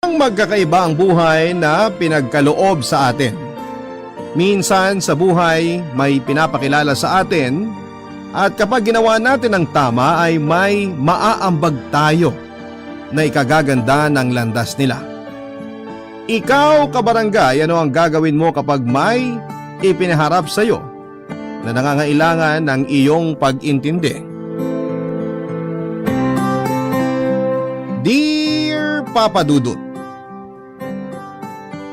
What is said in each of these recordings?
Ang magkakaiba ang buhay na pinagkaloob sa atin. Minsan sa buhay may pinapakilala sa atin at kapag ginawa natin ang tama ay may maaambag tayo na ikagaganda ng landas nila. Ikaw, kabarangay, ano ang gagawin mo kapag may ipinaharap sa iyo na nangangailangan ng iyong pag-intindi? Dear Papa Dudut,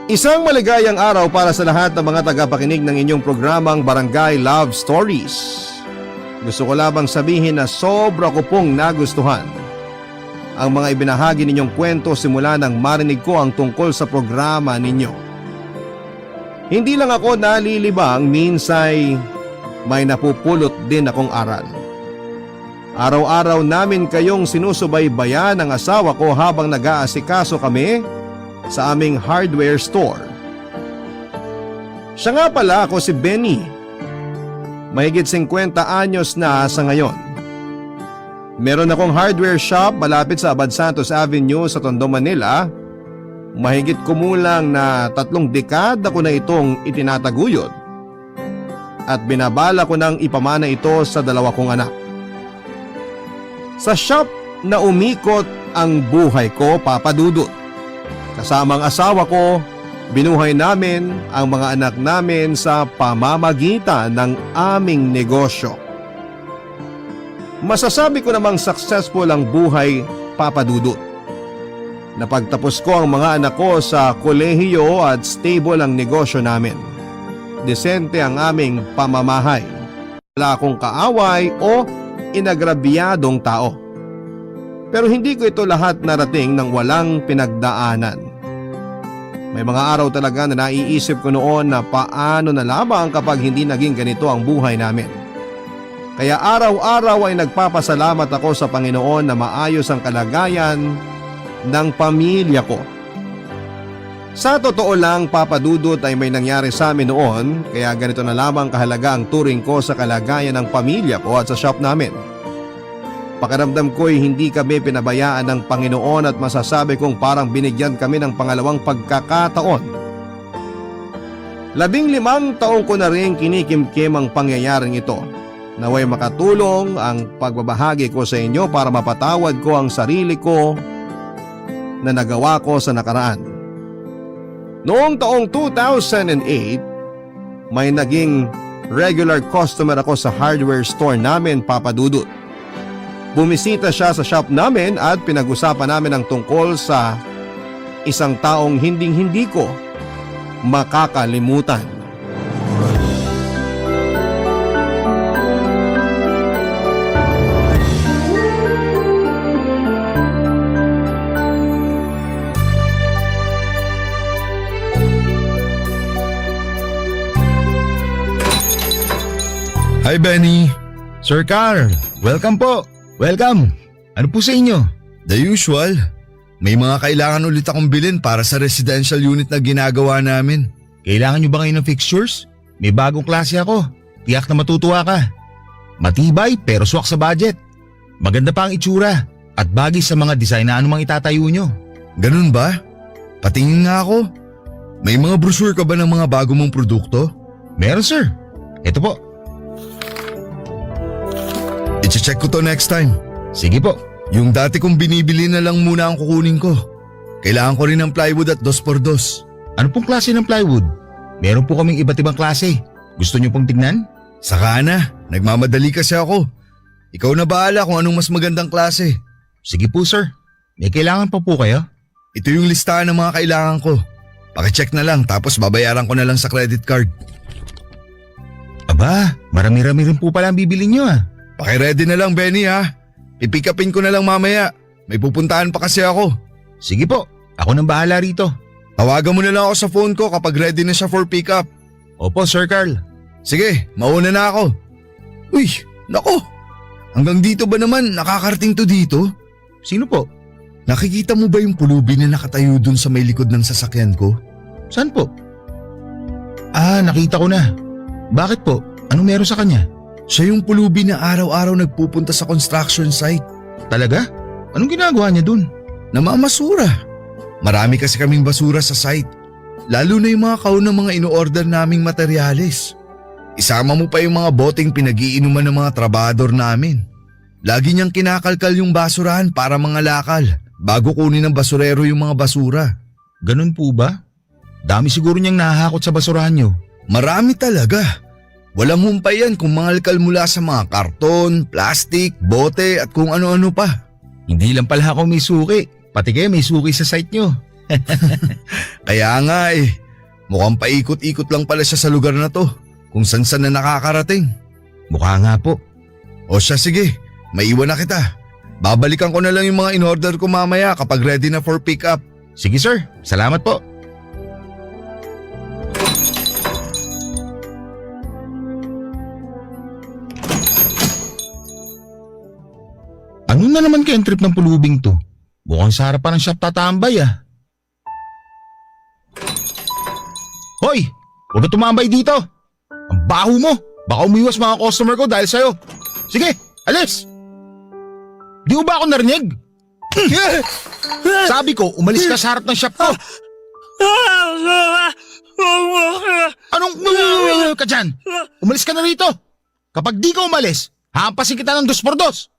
isang maligayang araw para sa lahat ng mga tagapakinig ng inyong programang Barangay Love Stories. Gusto ko lamang sabihin na sobra ko pong nagustuhan ang mga ibinahagi ninyong kwento simula nang marinig ko ang tungkol sa programa ninyo. Hindi lang ako nalilibang, minsay may napupulot din akong aral. Araw-araw namin kayong sinusubaybayan ng asawa ko habang nag-aasikaso kami sa aming hardware store. Siya nga pala, ako si Benny. Mahigit 50 anyos na sa ngayon. Meron akong hardware shop malapit sa Abad Santos Avenue sa Tondo, Manila. Mahigit kumulang na 3 dekada ko na itong itinataguyod. At binabala ko nang ipamana ito sa 2 kong anak. Sa shop na umikot ang buhay ko, Papa Dudut. Kasama ang asawa ko, binuhay namin ang mga anak namin sa pamamagitan ng aming negosyo. Masasabi ko namang successful ang buhay, Papa Dudut. Napagtapos ko ang mga anak ko sa kolehiyo at stable ang negosyo namin. Desente ang aming pamamahay. Wala akong kaaway o inagrabyadong tao. Pero hindi ko ito lahat narating nang walang pinagdaanan. May mga araw talaga na naiisip ko noon na paano na lamang kapag hindi naging ganito ang buhay namin. Kaya araw-araw ay nagpapasalamat ako sa Panginoon na maayos ang kalagayan ng pamilya ko. Sa totoo lang, Papa Dudut, ay may nangyari sa amin noon, kaya ganito na lamang kahalaga ang turing ko sa kalagayan ng pamilya ko at sa shop namin. Pakiramdam ko'y hindi kami pinabayaan ng Panginoon at masasabi kong parang binigyan kami ng pangalawang pagkakataon. 15 taong ko na rin kinikimkim ang pangyayaring ito. Naway makatulong ang pagbabahagi ko sa inyo para mapatawad ko ang sarili ko na nagawa ko sa nakaraan. Noong taong 2008, may naging regular customer ako sa hardware store namin, Papa Dudut. Bumisita siya sa shop namin at pinag-usapan namin ang tungkol sa isang taong hinding-hindi ko makakalimutan. Hi Benny! Sir Carl, welcome po! Welcome! Ano po sa inyo? The usual. May mga kailangan ulit akong bilhin para sa residential unit na ginagawa namin. Kailangan nyo ba ngayon ng fixtures? May bagong klase ako. Tiyak na matutuwa ka. Matibay pero swak sa budget. Maganda pa ang itsura at bagay sa mga design na anumang itatayo nyo. Ganun ba? Patingin nga ako. May mga brochure ka ba ng mga bago mong produkto? Meron sir. Ito po. I-check ko to next time. Sige po. Yung dati kong binibili na lang muna ang kukunin ko. Kailangan ko rin ng plywood at 2x2. Ano pong klase ng plywood? Meron po kaming iba't ibang klase. Gusto niyo pong tignan? Saka na. Nagmamadali kasi ako. Ikaw na bahala kung anong mas magandang klase. Sige po sir. May kailangan pa po kayo? Ito yung listahan ng mga kailangan ko. Pakicheck na lang tapos babayaran ko na lang sa credit card. Aba, marami-rami rin po pala ang bibili niyo ah. Pakiready na lang Benny ha. Pipick upin ko na lang mamaya. May pupuntahan pa kasi ako. Sige po, ako nang bahala rito. Tawagan mo na lang ako sa phone ko kapag ready na siya for pick up. Opo Sir Carl. Sige, mauna na ako. Uy, nako. Hanggang dito ba naman nakakarating to dito? Sino po? Nakikita mo ba yung pulubi na nakatayo dun sa may likod ng sasakyan ko? Saan po? Ah, nakita ko na. Bakit po? Anong meron sa kanya? Siya yung pulubi na araw-araw nagpupunta sa construction site. Talaga? Anong ginagawa niya dun? Namamasura. Marami kasi kaming basura sa site. Lalo na yung mga kahon ng mga ino-order naming materyales. Isama mo pa yung mga boteng pinag-iinuman ng mga trabador namin. Lagi niyang kinakalkal yung basurahan para mga lakal bago kunin ng basurero yung mga basura. Ganun po ba? Dami siguro niyang nahahakot sa basurahan niyo. Marami talaga. Walang humpay yan kung mangalkal mula sa mga karton, plastik, bote at kung ano-ano pa. Hindi lang pala ako may suki. Pati kayo may suki sa site niyo. Kaya nga mukhang paikot-ikot lang pala siya sa lugar na to kung saan na nakakarating. Mukha nga po. O siya sige, maiwan na kita. Babalikan ko na lang yung mga in-order ko mamaya kapag ready na for pick-up. Sige sir, salamat po. Ano na naman kayang trip ng pulubing to? Mukhang sa harapan ng shop tatambay ah. Hoy! Huwag na tumambay dito! Ang baho mo! Baka umiwas mga customer ko dahil sa'yo. Sige, alis! Di mo ba ako narinig? Sabi ko, umalis ka sa harap ng shop ko. Anong ka dyan? Umalis ka na rito. Kapag di ka umalis, hampasin kita ng 2x2.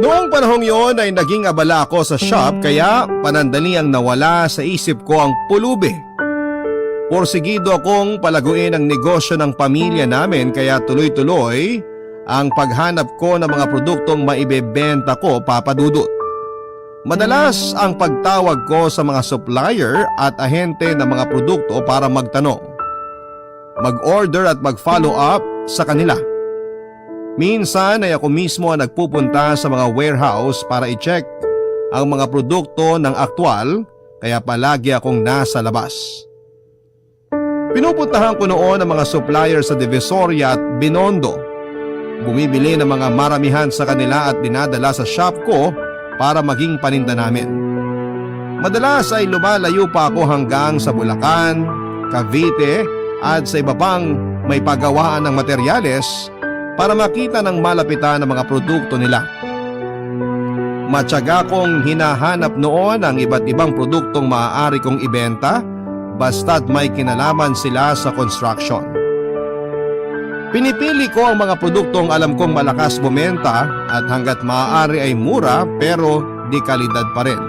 Noong panahong yon ay naging abala ako sa shop kaya panandali ang nawala sa isip ko ang pulubi. Porsigido akong palaguin ang negosyo ng pamilya namin kaya tuloy-tuloy ang paghanap ko ng mga produktong maibebenta ko, Papa Dudut. Madalas ang pagtawag ko sa mga supplier at ahente ng mga produkto para magtanong, mag-order at mag-follow up sa kanila. Minsan ay ako mismo ang nagpupunta sa mga warehouse para i-check ang mga produkto ng aktwal kaya palagi akong nasa labas. Pinupuntahan ko noon ang mga supplier sa Divisoria at Binondo. Bumibili ng mga maramihan sa kanila at dinadala sa shop ko para maging paninda namin. Madalas ay lumalayo pa ako hanggang sa Bulacan, Cavite at sa iba pang may paggawaan ng materyales para makita ng malapitan ng mga produkto nila. Matyaga kong hinahanap noon ang iba't ibang produktong maaari kong ibenta basta't may kinalaman sila sa construction. Pinipili ko ang mga produktong alam kong malakas bumenta at hanggat maaari ay mura pero di kalidad pa rin.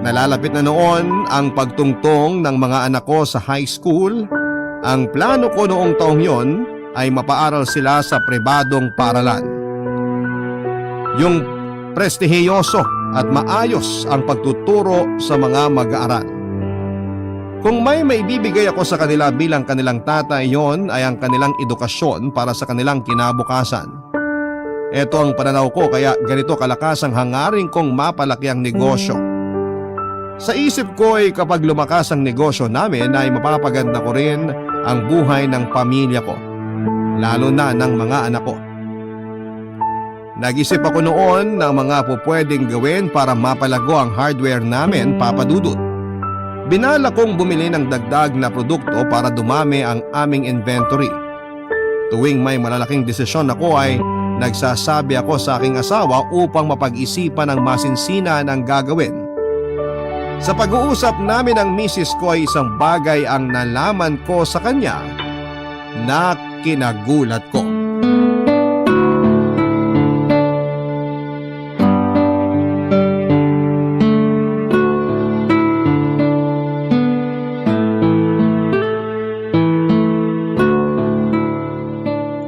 Nalalapit na noon ang pagtungtong ng mga anak ko sa high school. Ang plano ko noong taong yon ay mapaaral sila sa pribadong paaralan. Yung prestihiyoso at maayos ang pagtuturo sa mga mag-aaral. Kung may maibibigay ako sa kanila bilang kanilang tatay, yon ay ang kanilang edukasyon para sa kanilang kinabukasan. Ito ang pananaw ko kaya ganito kalakas ang hangarin kong mapalaki ang negosyo. Sa isip ko ay kapag lumakas ang negosyo namin ay mapapaganda ko rin ang buhay ng pamilya ko, lalo na ng mga anak ko. Nag-isip ako noon ng mga pupwedeng gawin para mapalago ang hardware namin, Papa Dudut. Binala kong bumili ng dagdag na produkto para dumami ang aming inventory. Tuwing may malalaking desisyon ako ay nagsasabi ako sa aking asawa upang mapag-isipan ng masinsinan ang gagawin. Sa pag-uusap namin ng misis ko ay isang bagay ang nalaman ko sa kanya na kinagulat ko.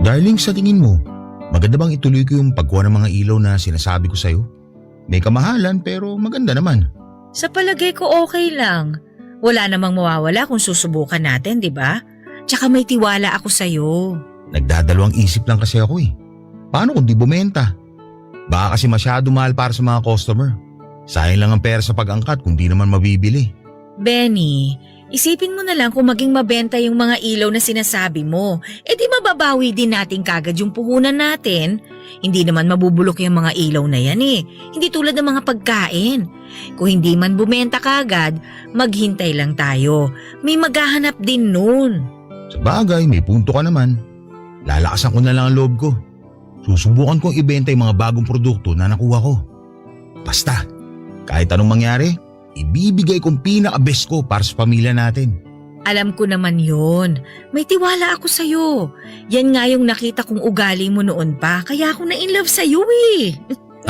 Darling, sa tingin mo, maganda bang ituloy ko yung pagkuha ng mga ilaw na sinasabi ko sa'yo? May kamahalan pero maganda naman. Sa palagay ko okay lang. Wala namang mawawala kung susubukan natin, di ba? Tsaka may tiwala ako sa'yo. Nagdadalawang isip lang kasi ako eh. Paano kung di bumenta? Baka kasi masyado mahal para sa mga customer. Sayang lang ang pera sa pag-angkat kung di naman mabibili. Benny, isipin mo na lang kung maging mabenta yung mga ilaw na sinasabi mo. Eh di mababawi din natin kagad yung puhunan natin. Hindi naman mabubulok yung mga ilaw na yan eh. Hindi tulad ng mga pagkain. Kung hindi man bumenta kagad, maghintay lang tayo. May maghahanap din nun. Sa bagay, may punto ka naman. Lalakasan ko na lang ang loob ko. Susubukan kong ibenta yung mga bagong produkto na nakuha ko. Basta, kahit anong mangyari, ibibigay kong pinaka-best ko para sa pamilya natin. Alam ko naman yon. May tiwala ako sa'yo. Yan nga yung nakita kong ugali mo noon pa, kaya ako na-inlove sa'yo eh.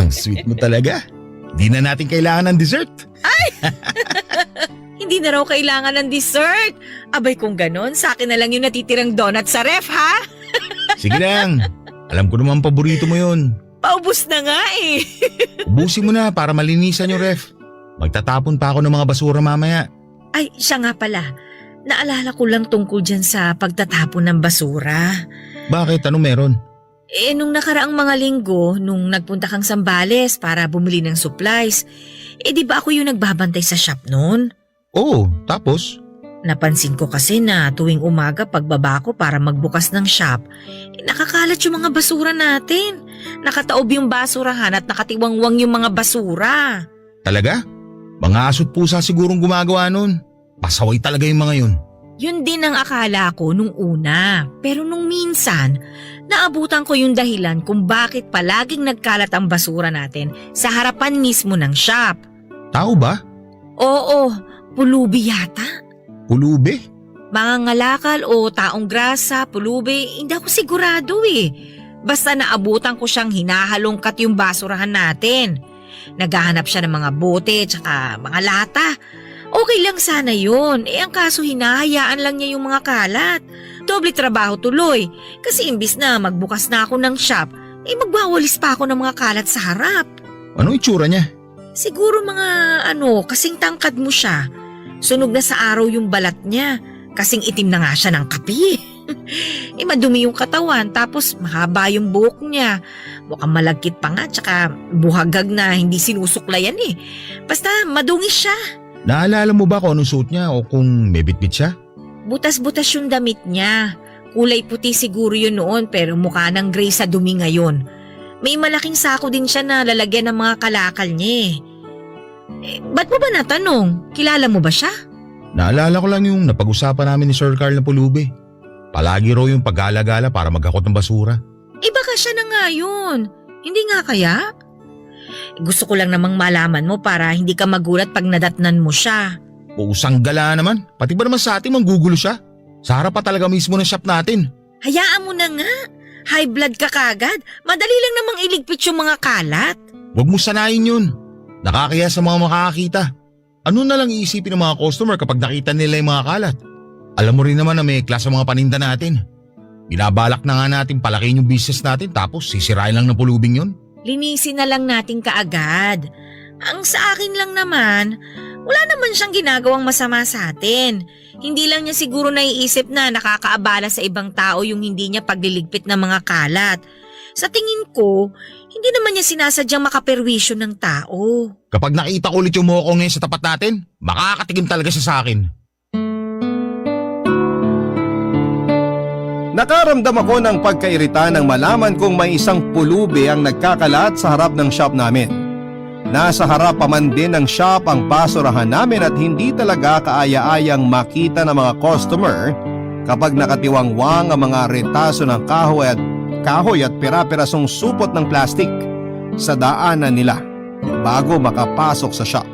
Ang sweet mo talaga. Di na natin kailangan ng dessert. Hindi na raw kailangan ng dessert. Abay kung ganon, sa akin na lang yung natitirang donut sa ref ha? Sige lang. Alam ko naman paborito mo yun. Paubos na nga eh. Ubusin mo na para malinisan yung ref. Magtatapon pa ako ng mga basura mamaya. Ay, siya nga pala. Naalala ko lang tungkol dyan sa pagtatapon ng basura. Bakit? Ano meron? Nung nakaraang mga linggo, nung nagpunta kang Sambales para bumili ng supplies, di ba ako yung nagbabantay sa shop noon? Oo, tapos? Napansin ko kasi na tuwing umaga pagbaba ko para magbukas ng shop, nakakalat yung mga basura natin. Nakataob yung basurahan at nakatiwangwang yung mga basura. Talaga? Mga aso't pusa sigurong gumagawa nun. Pasaway talaga yung mga yun. Yun din ang akala ko nung una. Pero nung minsan, naabutan ko yung dahilan kung bakit palaging nagkalat ang basura natin sa harapan mismo ng shop. Tao ba? Oo, pulubi yata. Pulubi? Mga ngalakal o taong grasa, pulubi, hindi ako sigurado eh. Basta naabutan ko siyang hinahalongkat yung basurahan natin. Naghahanap siya ng mga bote tsaka mga lata. Okay lang sana yun, ang kaso hinahayaan lang niya yung mga kalat. Doble trabaho tuloy, kasi imbis na magbukas na ako ng shop, magwawalis pa ako ng mga kalat sa harap. Anong itsura niya? Siguro mga kasing tangkad mo siya. Sunog na sa araw yung balat niya, kasing itim na nga siya ng kape. Madumi yung katawan, tapos mahaba yung buhok niya. Mukhang malagkit pa nga, tsaka buhagag na hindi sinusuklayan eh. Basta madungis siya. Naalala mo ba kung anong suot niya o kung may bitbit siya? Butas-butas yung damit niya. Kulay puti siguro yun noon pero mukha ng gray sa dumi ngayon. May malaking sako din siya na lalagyan ng mga kalakal niya ba't mo ba natanong? Kilala mo ba siya? Naalala ko lang yung napag-usapan namin ni Sir Carl na pulubi. Palagi raw yung pag-alagala para maghakot ng basura. Baka siya na nga yun. Hindi nga kaya? Gusto ko lang namang malaman mo para hindi ka magulat pag nadatnan mo siya. Usang gala naman. Pati ba naman sa atin manggugulo siya? Sa harap pa talaga mismo ng shop natin. Hayaan mo na nga. High blood ka kagad. Madali lang namang iligpit yung mga kalat. Huwag mo sanayin yun. Nakakaya sa mga makakakita. Ano na lang iisipin ng mga customer kapag nakita nila yung mga kalat? Alam mo rin naman na may klase mga paninda natin. Binabalak na nga natin palakihin yung business natin tapos sisirain lang ng pulubing yun. Linisin na lang natin kaagad. Ang sa akin lang naman, wala naman siyang ginagawang masama sa atin. Hindi lang niya siguro naiisip na nakakaabala sa ibang tao yung hindi niya pagliligpit ng mga kalat. Sa tingin ko, hindi naman niya sinasadyang makaperwisyo ng tao. Kapag nakita ko ulit yung mukha ko ngayon sa tapat natin, makakatikim talaga siya sa akin. Nakaramdam ako ng pagkairita nang malaman kong may isang pulubi ang nagkakalat sa harap ng shop namin. Nasa harap pa man din ng shop ang basurahan namin at hindi talaga kaaya-ayang makita ng mga customer kapag nakatiwangwang ang mga retaso ng kahoy at pera-perasong supot ng plastik sa daanan nila bago makapasok sa shop.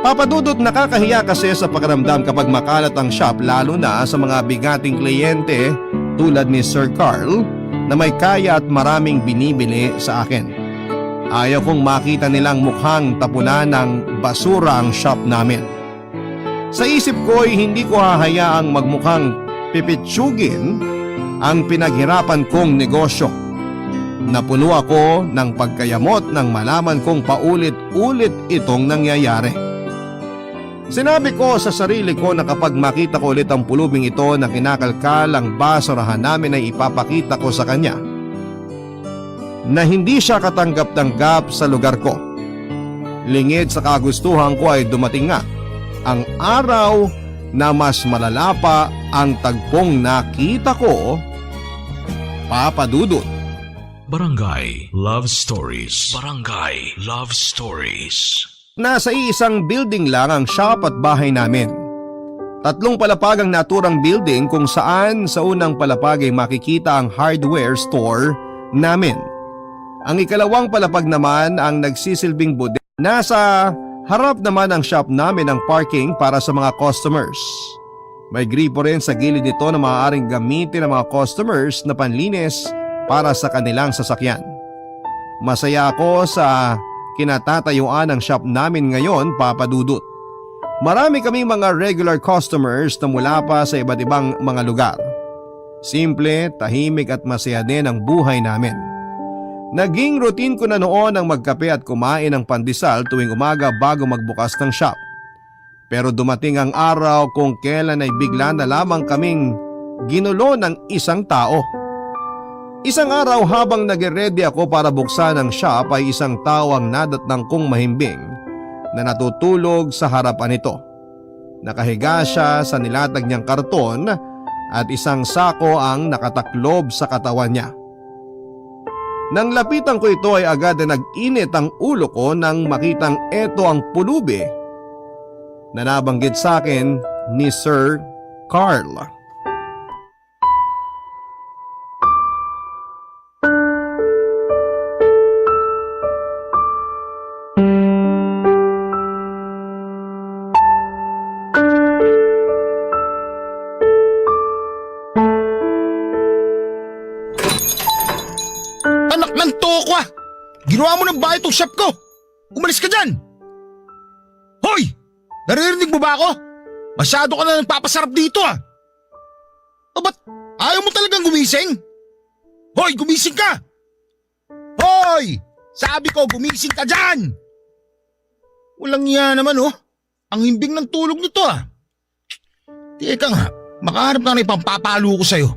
Papadudot, nakakahiya kasi sa pakiramdam kapag makalat ang shop lalo na sa mga bigating kliyente tulad ni Sir Carl na may kaya at maraming binibili sa akin. Ayaw kong makita nilang mukhang tapunan ng basura ang shop namin. Sa isip ko ay hindi ko hahayaang magmukhang pipitsugin ang pinaghirapan kong negosyo. Napuno ako ng pagkayamot nang malaman kong paulit-ulit itong nangyayari. Sinabi ko sa sarili ko na kapag makita ko ulit ang pulubing ito na kinakalkal ang basurahan namin ay ipapakita ko sa kanya na hindi siya katanggap-tanggap sa lugar ko. Lingid sa kagustuhan ko ay dumating nga ang araw na mas malala pa ang tagpong nakita ko, Papa Dudut. Barangay Love Stories. Barangay Love Stories. Nasa iisang building lang ang shop at bahay namin. Tatlong palapag ang naturang building kung saan sa unang palapag ay makikita ang hardware store namin. Ang ikalawang palapag naman ang nagsisilbing bodega. Nasa harap naman ang shop namin ang parking para sa mga customers. May gripo rin sa gilid nito na maaaring gamitin ng mga customers na panlinis para sa kanilang sasakyan. Masaya ako sa kinatatayuan ng shop namin ngayon, Papa Dudut. Marami kaming mga regular customers na mula pa sa iba't ibang mga lugar. Simple, tahimik at masaya din ang buhay namin. Naging routine ko na noon ang magkape at kumain ng pandesal tuwing umaga bago magbukas ng shop. Pero dumating ang araw kung kailan ay bigla na lamang kaming ginulo ng isang tao. Isang araw habang nag-ready ako para buksan ang shop ay isang tao ang nadatnang kong mahimbing na natutulog sa harapan nito. Nakahiga siya sa nilatag niyang karton at isang sako ang nakataklob sa katawan niya. Nang lapitan ko ito ay agad na nag-init ang ulo ko nang makitang eto ang pulubi na nabanggit sa akin ni Sir Carl. Anak ng toko ah! Ginawa mo ng bahay itong shop ko! Umalis ka dyan! Hoy! Naririnig mo ba ako? Masyado ka na nagpapasarap dito ah! O ba't ayaw mo talagang gumising? Hoy! Gumising ka! Hoy! Sabi ko gumising ka dyan! Walang iya naman oh. Ang himbing ng tulog nito ah. Teka nga, makaharap ka na ipampapalo ko sa'yo.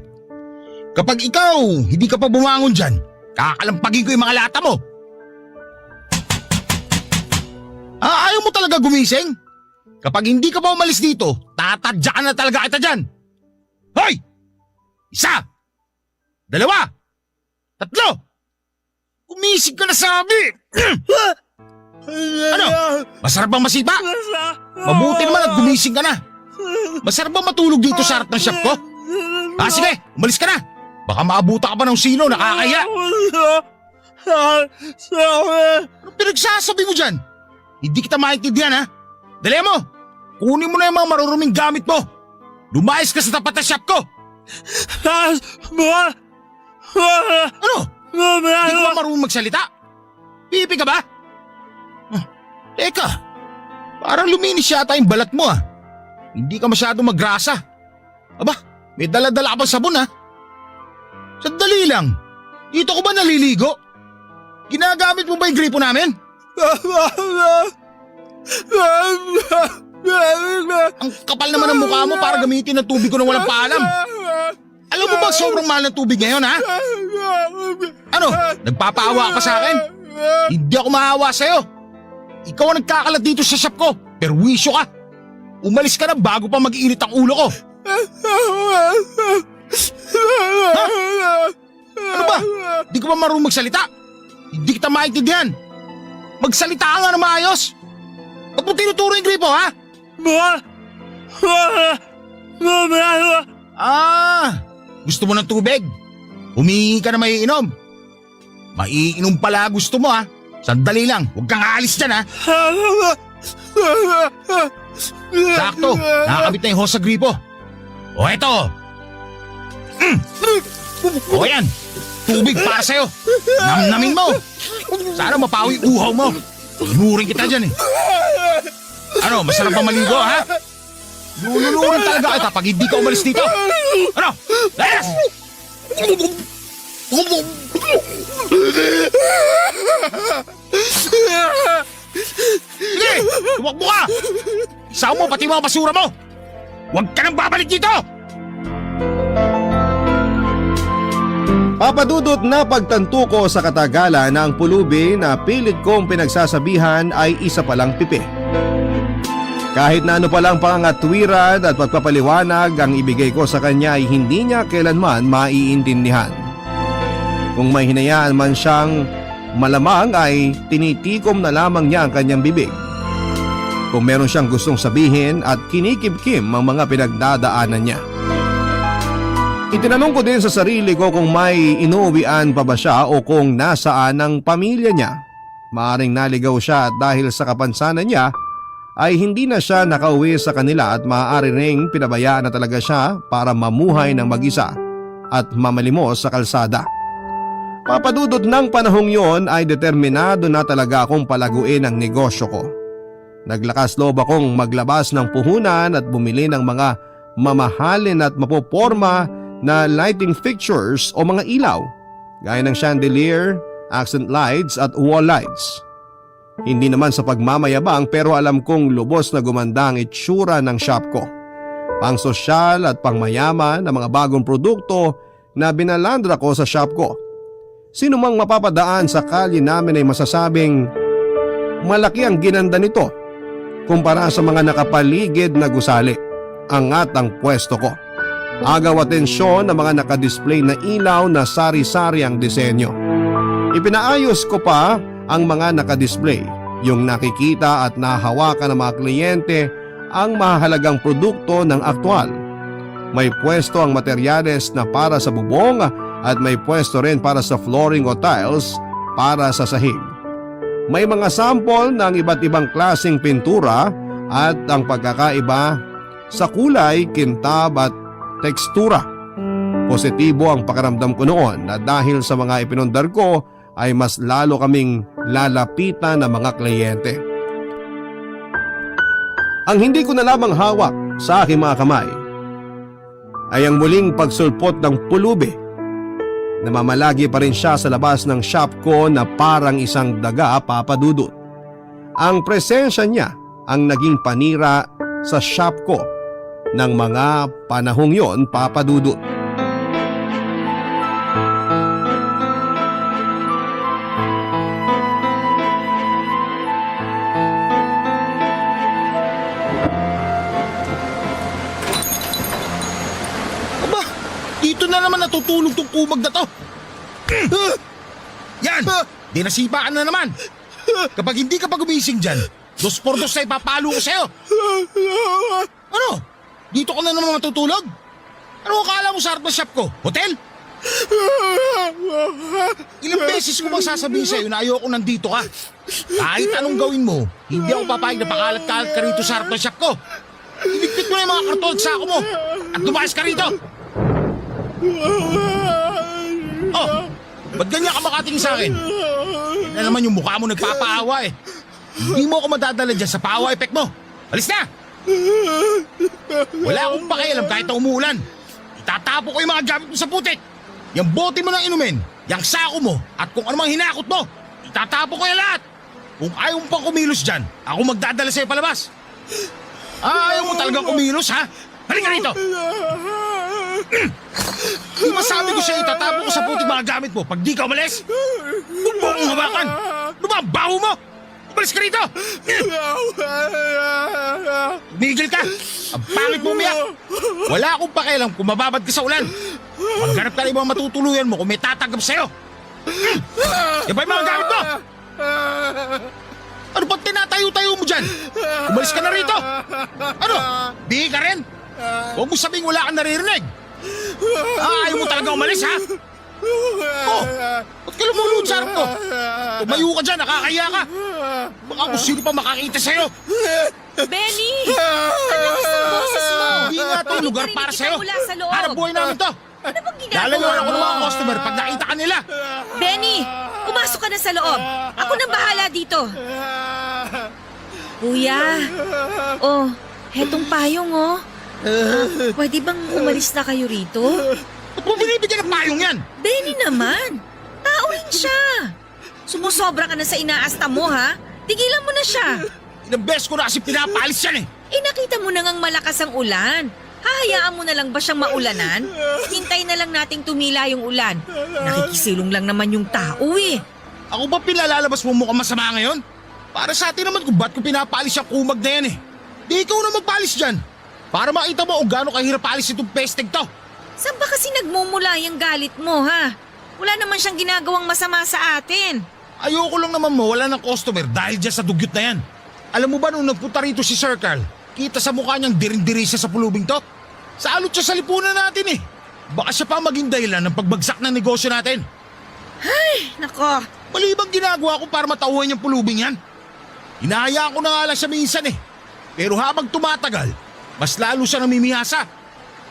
Kapag ikaw hindi ka pa bumangon dyan, kakalampagin ko yung mga lata mo. Ayaw mo talaga gumising? Kapag hindi ka pa umalis dito, tatadyakan na talaga kita dyan. Hoy! Isa! Dalawa! Tatlo! Gumising ka na sabi! Ano? Masarap bang masipa? Mabuti naman at gumising ka na. Masarap bang matulog dito sa harap ng shop ko? Sige, umalis ka na. Baka maabuta ka pa ng sino, nakakaya. Anong pinagsasabi mo dyan? Hindi kita maintindihan ha? Dali mo! Kunin mo na yung mga maruruming gamit mo! Lumayas ka sa tapat ng shop ko! Ano? Hindi ko ba marunong magsalita? Pipi ka ba? Teka, parang luminis yata yung balat mo ah. Hindi ka masyadong magrasa. Aba, may dala-dala ka pang sabon ah. Sandali lang, dito ko ba naliligo? Ginagamit mo ba yung gripo namin? Ang kapal naman ng mukha mo para gamitin ang tubig ko na walang paalam. Alam mo ba sobrang mahal ng tubig ngayon ha? Ano, nagpapaawa ka pa sa akin? Hindi ako maawa sa'yo. Ikaw ang nagkakalat dito sa shop ko, perwisyo ka. Umalis ka na bago pa mag-iinit ang ulo ko. Ha? Ano ba? Di ka ba marunong magsalita? Hindi kita maintindihan. Magsalita ka nga na maayos. Ba't mo tinuturo yung gripo, ha? Gusto mo ng tubig? Humingi ka na maiinom. Maiinom pala gusto mo, ha? Sandali lang, huwag kang aalis dyan, ha? Sakto, nakakabit na yung hose sa gripo. O eto. O yan, tubig para sa'yo. Namnamin mo. Sana mapawi uhaw mo. Inurin kita dyan eh. Ano, masarap ba maligo ha? Lululuran talaga kita pag hindi ka umalis dito. Ano? Layas! Sige, tumakbo ka! Isaw mo pati mga basura mo! Huwag ka nang babalik dito! Papadudot na pagtanto ko sa katagalan na ang pulubi na pilit kong pinagsasabihan ay isa palang pipi. Kahit na ano palang pangangatwiran at pagpapaliwanag ang ibigay ko sa kanya ay hindi niya kailanman maiintindihan. Kung may hinayaan man siyang malamang ay tinitikom na lamang niya ang kanyang bibig. kung meron siyang gustong sabihin at kinikimkim ang mga pinagdadaanan niya. Itinanong ko din sa sarili ko kung may inuwian pa ba siya o kung nasaan ang pamilya niya. Maaring naligaw siya at dahil sa kapansanan niya ay hindi na siya nakauwi sa kanila at maaari ring pinabayaan na talaga siya para mamuhay ng mag-isa at mamalimos sa kalsada. Papadudot ng panahong yon ay determinado na talaga akong palaguin ang negosyo ko. Naglakas loob akong maglabas ng puhunan at bumili ng mga mamahalin at mapoporma na lighting fixtures o mga ilaw gaya ng chandelier, accent lights at wall lights. Hindi naman sa pagmamayabang pero alam kong lubos na gumanda ang itsura ng shop ko. Pang sosyal at pangmayaman na mga bagong produkto na binalandra ko sa shop ko. Sino mang mapapadaan sa kalye namin ay masasabing malaki ang ginanda nito kumpara sa mga nakapaligid na gusali. Angat ang pwesto ko. Agaw atensyon ng mga nakadisplay na ilaw na sari-sari ang disenyo. Ipinaayos ko pa ang mga nakadisplay, yung nakikita at nahawakan ng mga kliyente ang mahalagang produkto ng aktwal. May pwesto ang materyales na para sa bubong at may pwesto rin para sa flooring o tiles para sa sahig. May mga sample ng iba't ibang klaseng pintura at ang pagkakaiba sa kulay, kintab at tekstura. Positibo ang pakiramdam ko noon na dahil sa mga ipinundar ko ay mas lalo kaming lalapitan ng mga kliyente. Ang hindi ko na lamang hawak sa aking mga kamay ay ang muling pagsulpot ng pulubi. Namamalagi pa rin siya sa labas ng shop ko na parang isang daga, Papa Dudut. Ang presensya niya ang naging panira sa shop ko ng mga panahong yon, Papa Dudut. Aba, dito na naman natutulog tong kumag na to. Yan! Di nasipaan na naman. Kapag hindi ka pa gumising dyan, 2 por 2 na ipapalo ko sa'yo. Ano? Dito ka na naman matutulog? Ano akala mo sa harap ng shop ko? Hotel? Ilang beses ko bang sasabihin sa'yo na ayoko nandito ka? Kahit anong gawin mo, hindi ako papayag na pakalat-kalat ka rito sa harap ng shop ko. Iligpit mo na yung mga karton at sako mo at lumayas ka rito. Oh, ba't ganyan ka makatingin sa akin? Yan na naman yung mukha mo nagpapaawa eh. Hindi mo ako madadala dyan sa paawa effect mo. Alis na! Wala akong pakialam kahit na umuulan. Itatapo ko yung mga gamit mo sa putik. Yung bote mo ng inumin, yung sako mo, at kung anumang hinakot mo, itatapo ko yung lahat. Kung ayaw mo pang kumilos dyan, ako magdadala sa'yo palabas. Ayaw mo talagang kumilos, ha? Halika rito! Di ba sabi ko sa'yo itatapo ko sa putik mga gamit mo pag di ka umalis? Huwag mo akong hawakan! Ano ba ang baho mo? Umalis ka rito! Tumigil ka! Ang pangit mo umiyak! Wala akong pakialam kung mababad ka sa ulan. Maghanap ka na ibang matutuluyan mo kung may tatanggap sa'yo. Yan ba yung mga gamit mo? Ano ba't tinatayo-tayo mo dyan? Umalis ka na rito! Ano? Di ka rin? Huwag mo sabing wala kang naririnig. Ayaw mo talaga umalis, ha? Oh, ba't ka lumulunod sa harap ko? Tumayo ka dyan, nakakaya ka. Baka kung sino pa makakita sa'yo. Benny! Ang lakas ng boses mo! Hindi nga ito lugar para sa'yo. Mula sa loob. Hanap buhay namin to. Ano bang ginagawa Lalayuan ako mo? ng mga customer pag nakita ka nila. Benny! Pumasok ka na sa loob. Ako nang bahala dito. Kuya. Oh, hetong payong oh. Pwede bang umalis na kayo rito? Ba't mo binibigyan ng payong yan? Benny naman. Tao rin siya. Sumusobra ka na sa inaasta mo ha. Tigilan mo na siya. Ilang beses ko na kasi pinapalis yan eh. Nakita mo na ngang malakas ang ulan. Hahayaan mo na lang ba siyang maulanan? Hintay na lang nating tumila yung ulan. Nakikisilong lang naman yung tao eh. Ako ba pinalalabas mo mukhang masama ngayon? Para sa atin naman kung ba't ko pinapalis yung kumag na yan eh. Di ikaw na magpalis dyan. Para makita mo kung gaano kahirap palis itong pesteg to. Saan ba kasi nagmumula yung galit mo ha? Wala naman siyang ginagawang masama sa atin. Ayoko lang naman mawala ng customer dahil dyan sa dugyot na yan. Alam mo ba nung nagpunta rito si Sir Carl, kita sa mukha niyang dirindiri siya sa pulubing to? Salot siya sa lipunan natin eh. Baka siya pa maging dahilan ng pagbagsak ng negosyo natin. Nako, Mali bang ginagawa ko para matauhan yung pulubing yan? Hinahayaan ko na nga lang siya minsan eh. Pero habang tumatagal, mas lalo siya namimihasa.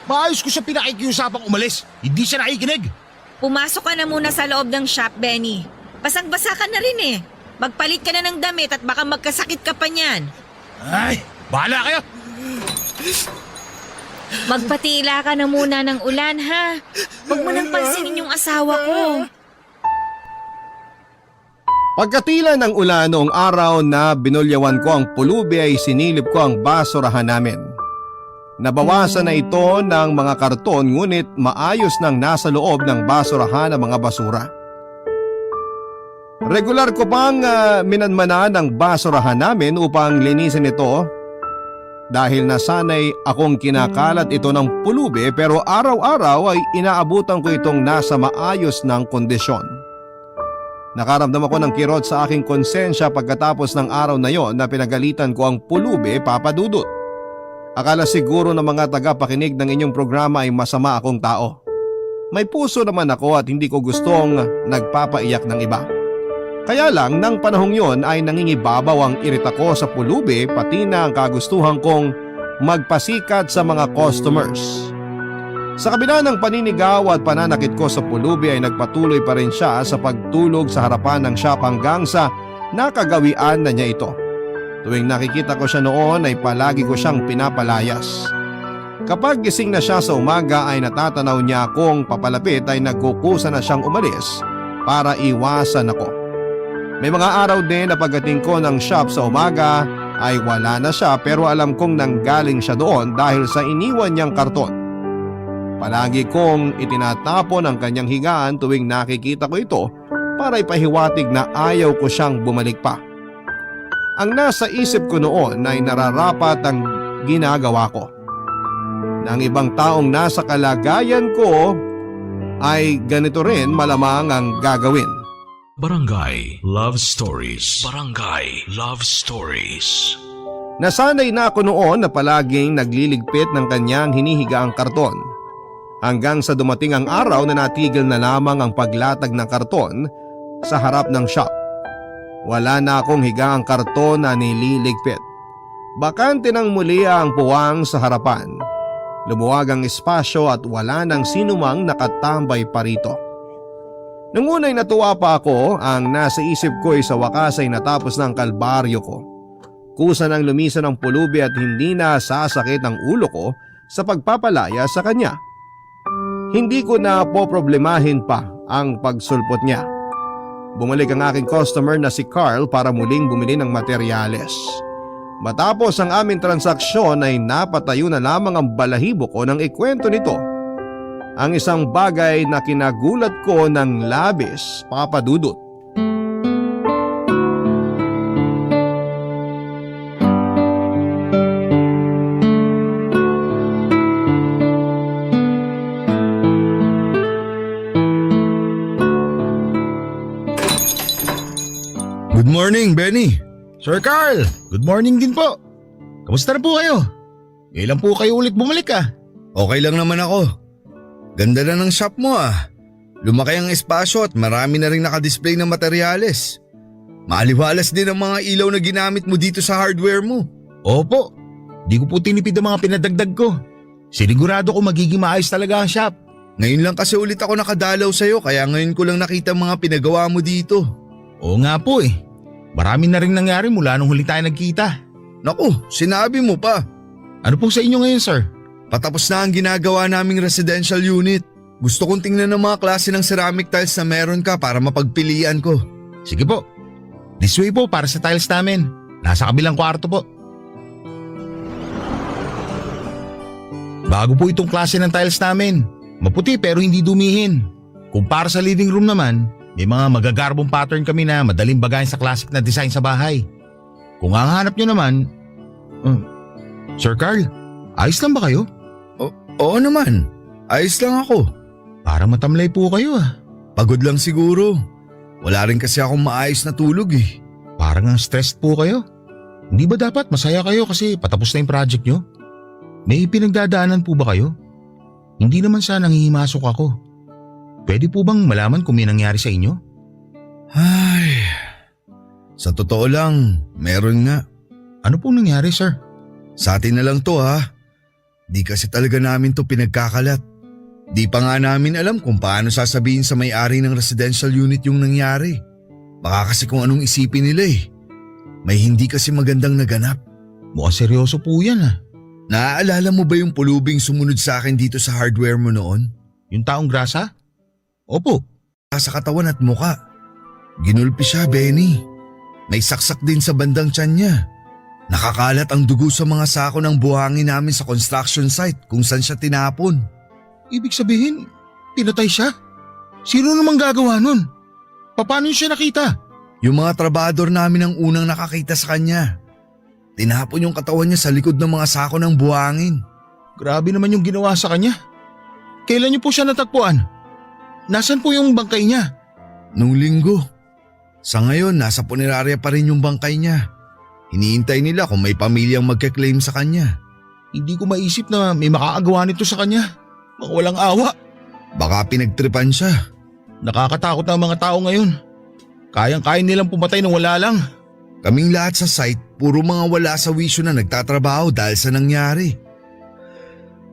Maayos ko siya pinakikiusapang umalis. Hindi siya nakikinig. pumasok ka na muna sa loob ng shop, Benny. Basang-basa ka na rin eh. Magpalit ka na ng damit at baka magkasakit ka pa niyan. Ay, bahala kayo. Magpatila ka na muna ng ulan, ha? Huwag mo nang pansinin yung asawa ko. Pagkatila ng ulan noong araw na binulyawan ko ang pulubi ay sinilip ko ang basurahan namin. Nabawasan na ito ng mga karton ngunit maayos nang nasa loob ng basurahan ang mga basura. Regular ko pang minanmanan ang basurahan namin upang linisin ito dahil nasanay akong kinakalat ito ng pulubi pero araw-araw ay inaabutan ko itong nasa maayos ng kondisyon. Nakaramdam ako ng kirot sa aking konsensya pagkatapos ng araw na yon na pinagalitan ko ang pulubi, Papa Dudut. Akala siguro ng mga tagapakinig ng inyong programa ay masama akong tao. May puso naman ako at hindi ko gustong nagpapaiyak ng iba. Kaya lang nang panahong yon ay nangingibabaw ang irita ko sa pulubi pati na ang kagustuhan kong magpasikat sa mga customers. Sa kabila ng paninigaw at pananakit ko sa pulubi ay nagpatuloy pa rin siya sa pagtulog sa harapan ng shop hanggang sa nakagawian na niya ito. Tuwing nakikita ko siya noon ay palagi ko siyang pinapalayas. Kapag gising na siya sa umaga ay natatanaw niya akong papalapit ay nagkukusa na siyang umalis para iwasan ako. May mga araw din na pagdating ko ng shop sa umaga ay wala na siya pero alam kong nanggaling siya doon dahil sa iniwan niyang karton. Palagi kong itinatapon ang kanyang higaan tuwing nakikita ko ito para ipahiwatig na ayaw ko siyang bumalik pa. Ang nasa isip ko noon ay nararapat ang ginagawa ko. Na ang ibang taong nasa kalagayan ko ay ganito rin malamang ang gagawin. Barangay Love Stories. Barangay Love Stories. Nasanay na ako noon na palaging nagliligpit ng kanyang hinihigaang karton. Hanggang sa dumating ang araw na natigil na lamang ang paglatag ng karton sa harap ng shop. Wala na akong higaang karton na nililigpit. Bakante nang muli ang puwang sa harapan. Lumuwag ang espasyo at wala nang sinumang nakatambay pa rito. Nung una'y natuwa pa ako, ang nasa isip ko ay sa wakas ay natapos ng kalbaryo ko. Kusa nang lumisan ang pulubi at hindi na sasakit ang ulo ko sa pagpapalaya sa kanya. Hindi ko na poproblemahin pa ang pagsulpot niya. Bumalik ang aking customer na si Carl para muling bumili ng materyales. Matapos ang aming transaksyon ay napatayo na lamang ang balahibo ko nang ikwento nito. Ang isang bagay na kinagulat ko ng labis, Papa Dudut. Good morning, Benny. Sir Carl, good morning din po. Kamusta na po kayo? Kailan po kayo ulit bumalik Okay lang naman ako. Ganda na ng shop mo Lumaki ang espasyo at marami na rin nakadisplay ng materyales. Maaliwalas din ang mga ilaw na ginamit mo dito sa hardware mo. Opo, di ko po tinipid ang mga pinadagdag ko. Sinigurado ko magiging maayos talaga ang shop. Ngayon lang kasi ulit ako nakadalaw sa'yo kaya ngayon ko lang nakita ang mga pinagawa mo dito. Oo nga po Marami na rin nangyari mula nung huli tayo nagkita. Naku, sinabi mo pa. Ano po sa inyo ngayon, sir? Patapos na ang ginagawa naming residential unit. Gusto kong tingnan ng mga klase ng ceramic tiles na meron ka para mapagpilian ko. Sige po. This way po para sa tiles namin. Nasa kabilang kwarto po. Bago po itong klase ng tiles namin. Maputi pero hindi dumihin. Kung para sa living room naman, may mga magagarbong pattern kami na madaling bagayin sa classic na design sa bahay. Kung ang hanap nyo naman… Sir Carl, ayos lang ba kayo? Oo naman, ayos lang ako. Para matamlay po kayo Pagod lang siguro. Wala rin kasi akong maayos na tulog Parang ang stressed po kayo. Hindi ba dapat masaya kayo kasi patapos na yung project nyo? May pinagdadaanan po ba kayo? Hindi naman sana nangihimasok ako. Pwede po bang malaman kung may nangyari sa inyo? Ay, sa totoo lang, meron nga. Ano pong nangyari, sir? Sa atin na lang to ha. Di kasi talaga namin to pinagkakalat. Di pa nga namin alam kung paano sasabihin sa may-ari ng residential unit yung nangyari. Baka kasi kung anong isipin nila eh. May hindi kasi magandang naganap. Mukhang seryoso po yan ah. Naaalala mo ba yung pulubing sumunod sa akin dito sa hardware mo noon? Yung taong grasa? Opo. Sa katawan at muka. Ginulpi siya, Benny. May saksak din sa bandang tiyan niya. Nakakalat ang dugo sa mga sako ng buhangin namin sa construction site kung saan siya tinapon. Ibig sabihin, pinatay siya? Sino namang gagawa nun? Paano niyo siya nakita? Yung mga trabador namin ang unang nakakita sa kanya. Tinapon yung katawan niya sa likod ng mga sako ng buhangin. Grabe naman yung ginawa sa kanya. Kailan niyo po siya natagpuan? Nasaan po yung bangkay niya? Nung linggo. Sa ngayon, nasa punerarya pa rin yung bangkay niya. Hinihintay nila kung may pamilyang magke-claim sa kanya. Hindi ko maisip na may makakagawa nito sa kanya. Mga walang awa. Baka pinagtripan siya. Nakakatakot na ang mga tao ngayon. Kayang-kaya nilang pumatay nang wala lang. Kaming lahat sa site, puro mga wala sa wisyo na nagtatrabaho dahil sa nangyari.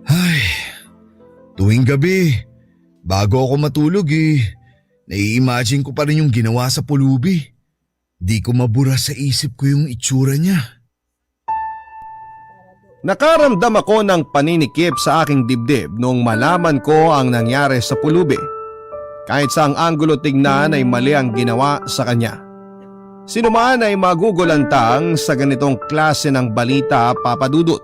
Ay, tuwing gabi, bago ako matulog nai-imagine ko pa rin yung ginawa sa pulubi. Di ko mabura sa isip ko yung itsura niya. Nakaramdam ako ng paninikip sa aking dibdib nung malaman ko ang nangyari sa pulubi. Kahit saang anggulo tignan ay mali ang ginawa sa kanya. Sino man ay magugulantang sa ganitong klase ng balita, Papa Dudut.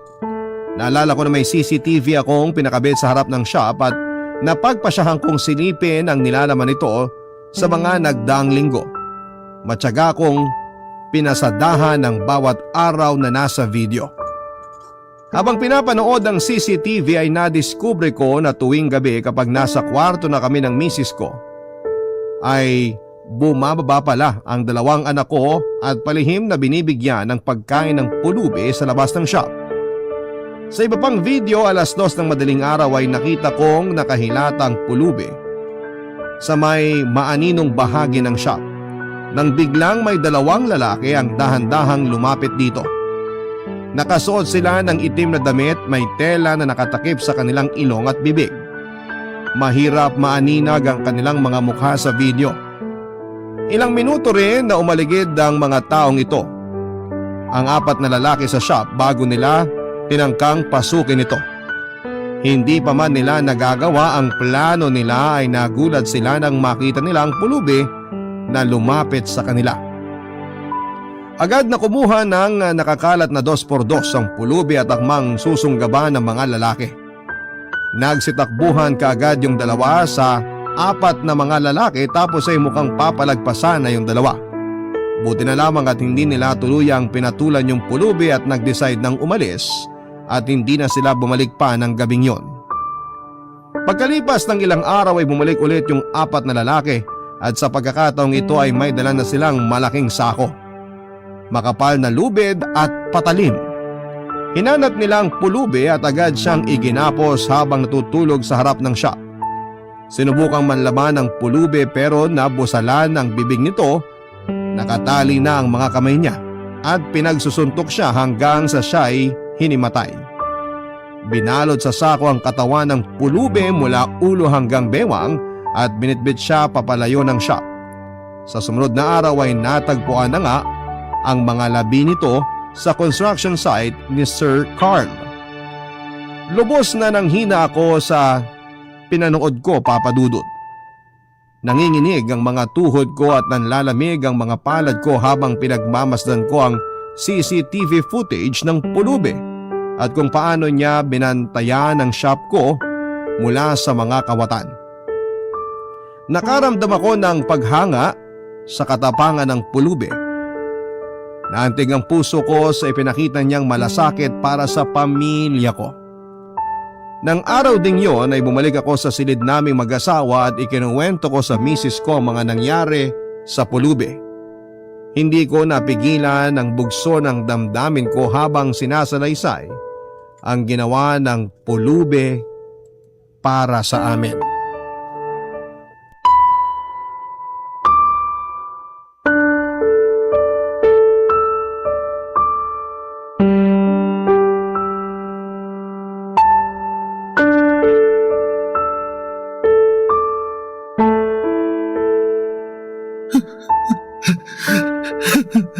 Naalala ko na may CCTV akong pinakabit sa harap ng shop at napagpasyahan kong silipin ang nilalaman nito sa mga nagdaang linggo. Matyaga kong pinasadahan ng bawat araw na nasa video. Habang pinapanood ang CCTV ay nadiskubre ko na tuwing gabi kapag nasa kwarto na kami ng misis ko ay bumababa pala ang dalawang anak ko at palihim na binibigyan ng pagkain ng pulubi sa labas ng shop. Sa iba pang video, 2:00 ng madaling araw ay nakita kong nakahilatang pulubi sa may maaninong bahagi ng shop nang biglang may dalawang lalaki ang dahan-dahang lumapit dito. Nakasuot sila ng itim na damit, may tela na nakatakip sa kanilang ilong at bibig. Mahirap maaninag ang kanilang mga mukha sa video. Ilang minuto rin na umaligid ang mga taong ito. Ang 4 na lalaki sa shop bago nila tinangkang pasukin ito. Hindi pa man nila nagagawa ang plano nila ay nagulat sila nang makita nila ang pulubi na lumapit sa kanila. Agad na kumuha ng nakakalat na 2x2 ang pulubi at akmang susunggaban ng mga lalaki. Nagsitakbuhan kaagad yung dalawa sa 4 na mga lalaki tapos ay mukhang papalagpasan na yung dalawa. Buti na lamang at hindi nila tuluyang pinatulan yung pulubi at nag-decide ng umalis at hindi na sila bumalik pa ng gabing yon. Pagkalipas ng ilang araw ay bumalik ulit yung 4 na lalaki at sa pagkakataong ito ay may dala na silang malaking sako. Makapal na lubid at patalim. Hinanap nila ang pulubi at agad siyang iginapos habang natutulog sa harap ng shop. Sinubukang manlaman ang pulubi pero nabusalan ang bibig nito, nakatali na ang mga kamay niya at pinagsusuntok siya hanggang sa siya'y hinimatay. Binalot sa sako ang katawan ng pulubi mula ulo hanggang bewang at binitbit siya papalayo ng shop. Sa sumunod na araw ay natagpuan na nga ang mga labi nito sa construction site ni Sir Carl. Lubos na nanghina ako sa pinanood ko, Papa Dudut. Nanginginig ang mga tuhod ko at nanlalamig ang mga palad ko habang pinagmamasdan ko ang CCTV footage ng pulubi at kung paano niya binantayan ang shop ko mula sa mga kawatan. Nakaramdam ako ng paghanga sa katapangan ng pulubi. Naantig ang puso ko sa ipinakita niyang malasakit para sa pamilya ko. Nang araw ding yon ay bumalik ako sa silid naming mag-asawa at ikinuwento ko sa misis ko ang mga nangyari sa pulubi. Hindi ko napigilan ang bugso ng damdamin ko habang sinasalaysay ang ginawa ng pulube para sa amin.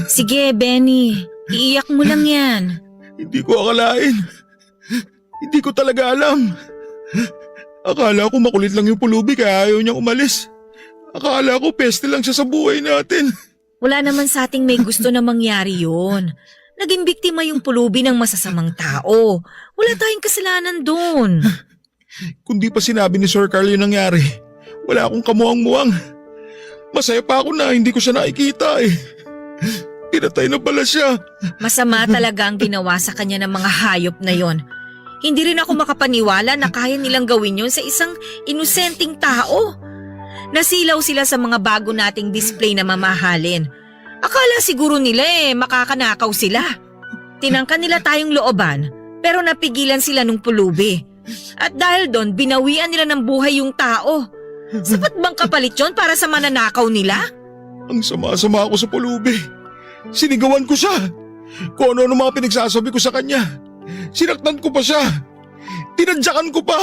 Sige, Benny. Iiyak mo lang yan. Hindi ko akalain. Hindi ko talaga alam. Akala ko makulit lang yung pulubi kaya ayaw niyang umalis. Akala ko peste lang siya sa buhay natin. Wala naman sa ating may gusto na mangyari yun. Naging biktima yung pulubi ng masasamang tao. Wala tayong kasalanan doon. Kung di pa sinabi ni Sir Carl yung nangyari, wala akong kamuang-muwang. Masaya pa ako na hindi ko siya nakikita eh. Pinatay na pala siya. Masama talaga ang ginawa sa kanya ng mga hayop na yon. Hindi rin ako makapaniwala na kaya nilang gawin yun sa isang inosenteng tao. Nasilaw sila sa mga bago nating display na mamahalin. Akala siguro nila makakanakaw sila. Tinangka nila tayong looban, pero napigilan sila nung pulubi. At dahil doon, binawian nila ng buhay yung tao. Sapat bang kapalit yun para sa mananakaw nila? Ang sama-sama ako sa pulubi. Sinigawan ko siya. Kung ano mga pinagsasabi ko sa kanya. Sinaktan ko pa siya. Tinadyakan ko pa.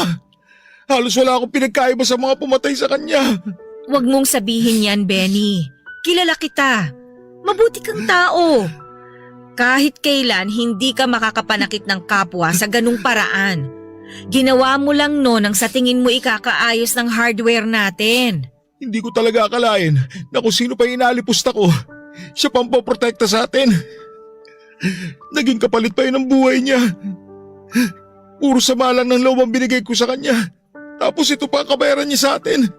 Halos wala akong pinagkaiba sa mga pumatay sa kanya. Huwag mong sabihin yan, Benny. Kilala kita. Mabuti kang tao. Kahit kailan hindi ka makakapanakit ng kapwa sa ganung paraan. Ginawa mo lang noon ang sa tingin mo ikakaayos ng hardware natin. Hindi ko talaga akalain na kung sino pa inalipusta ko, siya pang poprotekta sa atin. Naging kapalit pa yun ang buhay niya. Puro sama lang ng loob ang binigay ko sa kanya. Tapos ito pa ang kabayaran niya sa atin.